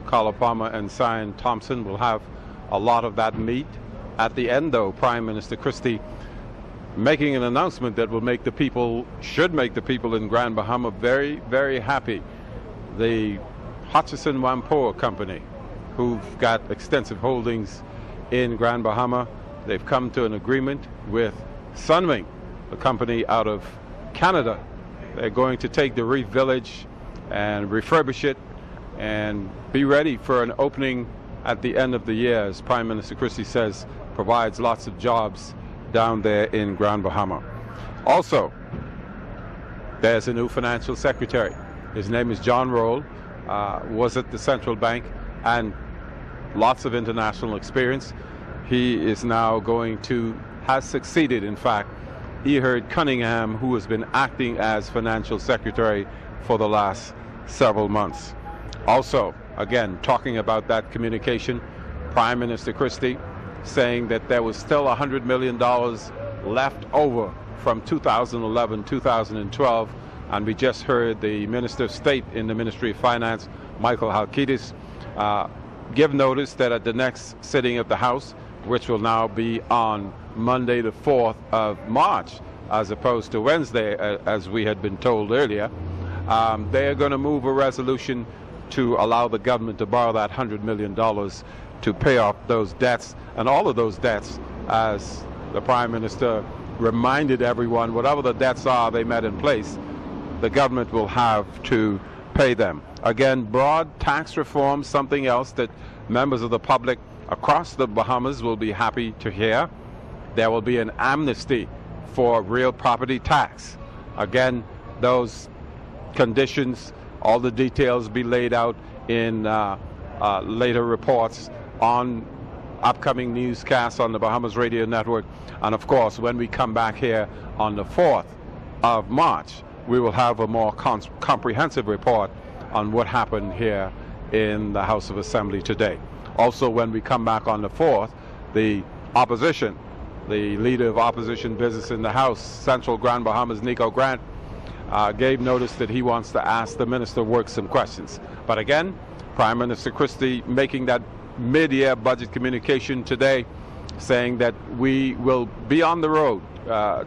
[SPEAKER 3] Carla Palmer and Cyan Thompson will have a lot of that meat. At the end, though, Prime Minister Christie making an announcement that will make the people, should make the people in Grand Bahama very, very happy. The Hutchison Whampoa Company, who've got extensive holdings in Grand Bahama, they've come to an agreement with Sunwing, a company out of Canada. They're going to take the Reef Village and refurbish it and be ready for an opening at the end of the year, as Prime Minister Christie says, provides lots of jobs down there in Grand Bahama. Also, there's a new financial secretary. His name is John Roll, was at the Central Bank and lots of international experience. He is now has succeeded, in fact, Ehud Cunningham, who has been acting as financial secretary for the last several months. Also, again, talking about that communication, Prime Minister Christie saying that there was still $100 million left over from 2011-2012, and we just heard the Minister of State in the Ministry of Finance, Michael Halkitis, give notice that at the next sitting of the House, which will now be on Monday the 4th of March, as opposed to Wednesday, as we had been told earlier, they are going to move a resolution to allow the government to borrow that $100 million to pay off those debts, and all of those debts, as the Prime Minister reminded everyone whatever the debts are they met in place, the government will have to pay them. Again, broad tax reform, something else that members of the public across the Bahamas will be happy to hear. There will be an amnesty for real property tax. Again, those conditions, all the details be laid out in later reports on upcoming newscasts on the Bahamas Radio Network. And of course, when we come back here on the 4th of March, we will have a more comprehensive report on what happened here in the House of Assembly today. Also, when we come back on the 4th, the opposition, the leader of opposition business in the House, Central Grand Bahamas, Nico Grant, gave notice that he wants to ask the Minister of Works some questions. But again, Prime Minister Christie making that mid-year budget communication today, saying that we will be on the road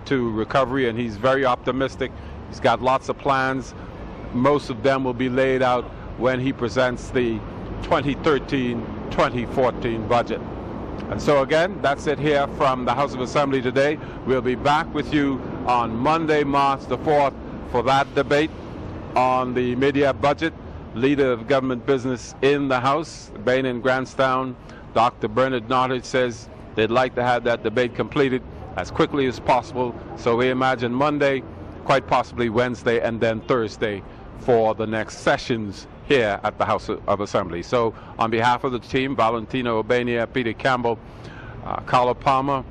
[SPEAKER 3] to recovery, and he's very optimistic. He's got lots of plans. Most of them will be laid out when he presents the 2013-2014 budget. And so again, that's it here from the House of Assembly today. We'll be back with you on Monday, March the 4th for that debate on the mid-year budget. Leader of government business in the House, Bain and Grantstown, Dr. Bernard Nottage, says they'd like to have that debate completed as quickly as possible. So we imagine Monday, quite possibly Wednesday, and then Thursday for the next sessions here at the House of Assembly. So on behalf of the team, Valentino Urbania, Peter Campbell, Carla Palmer,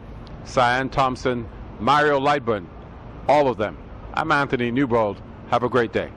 [SPEAKER 3] Cyan Thompson, Mario Lightburn, all of them, I'm Anthony Newbold. Have a great day.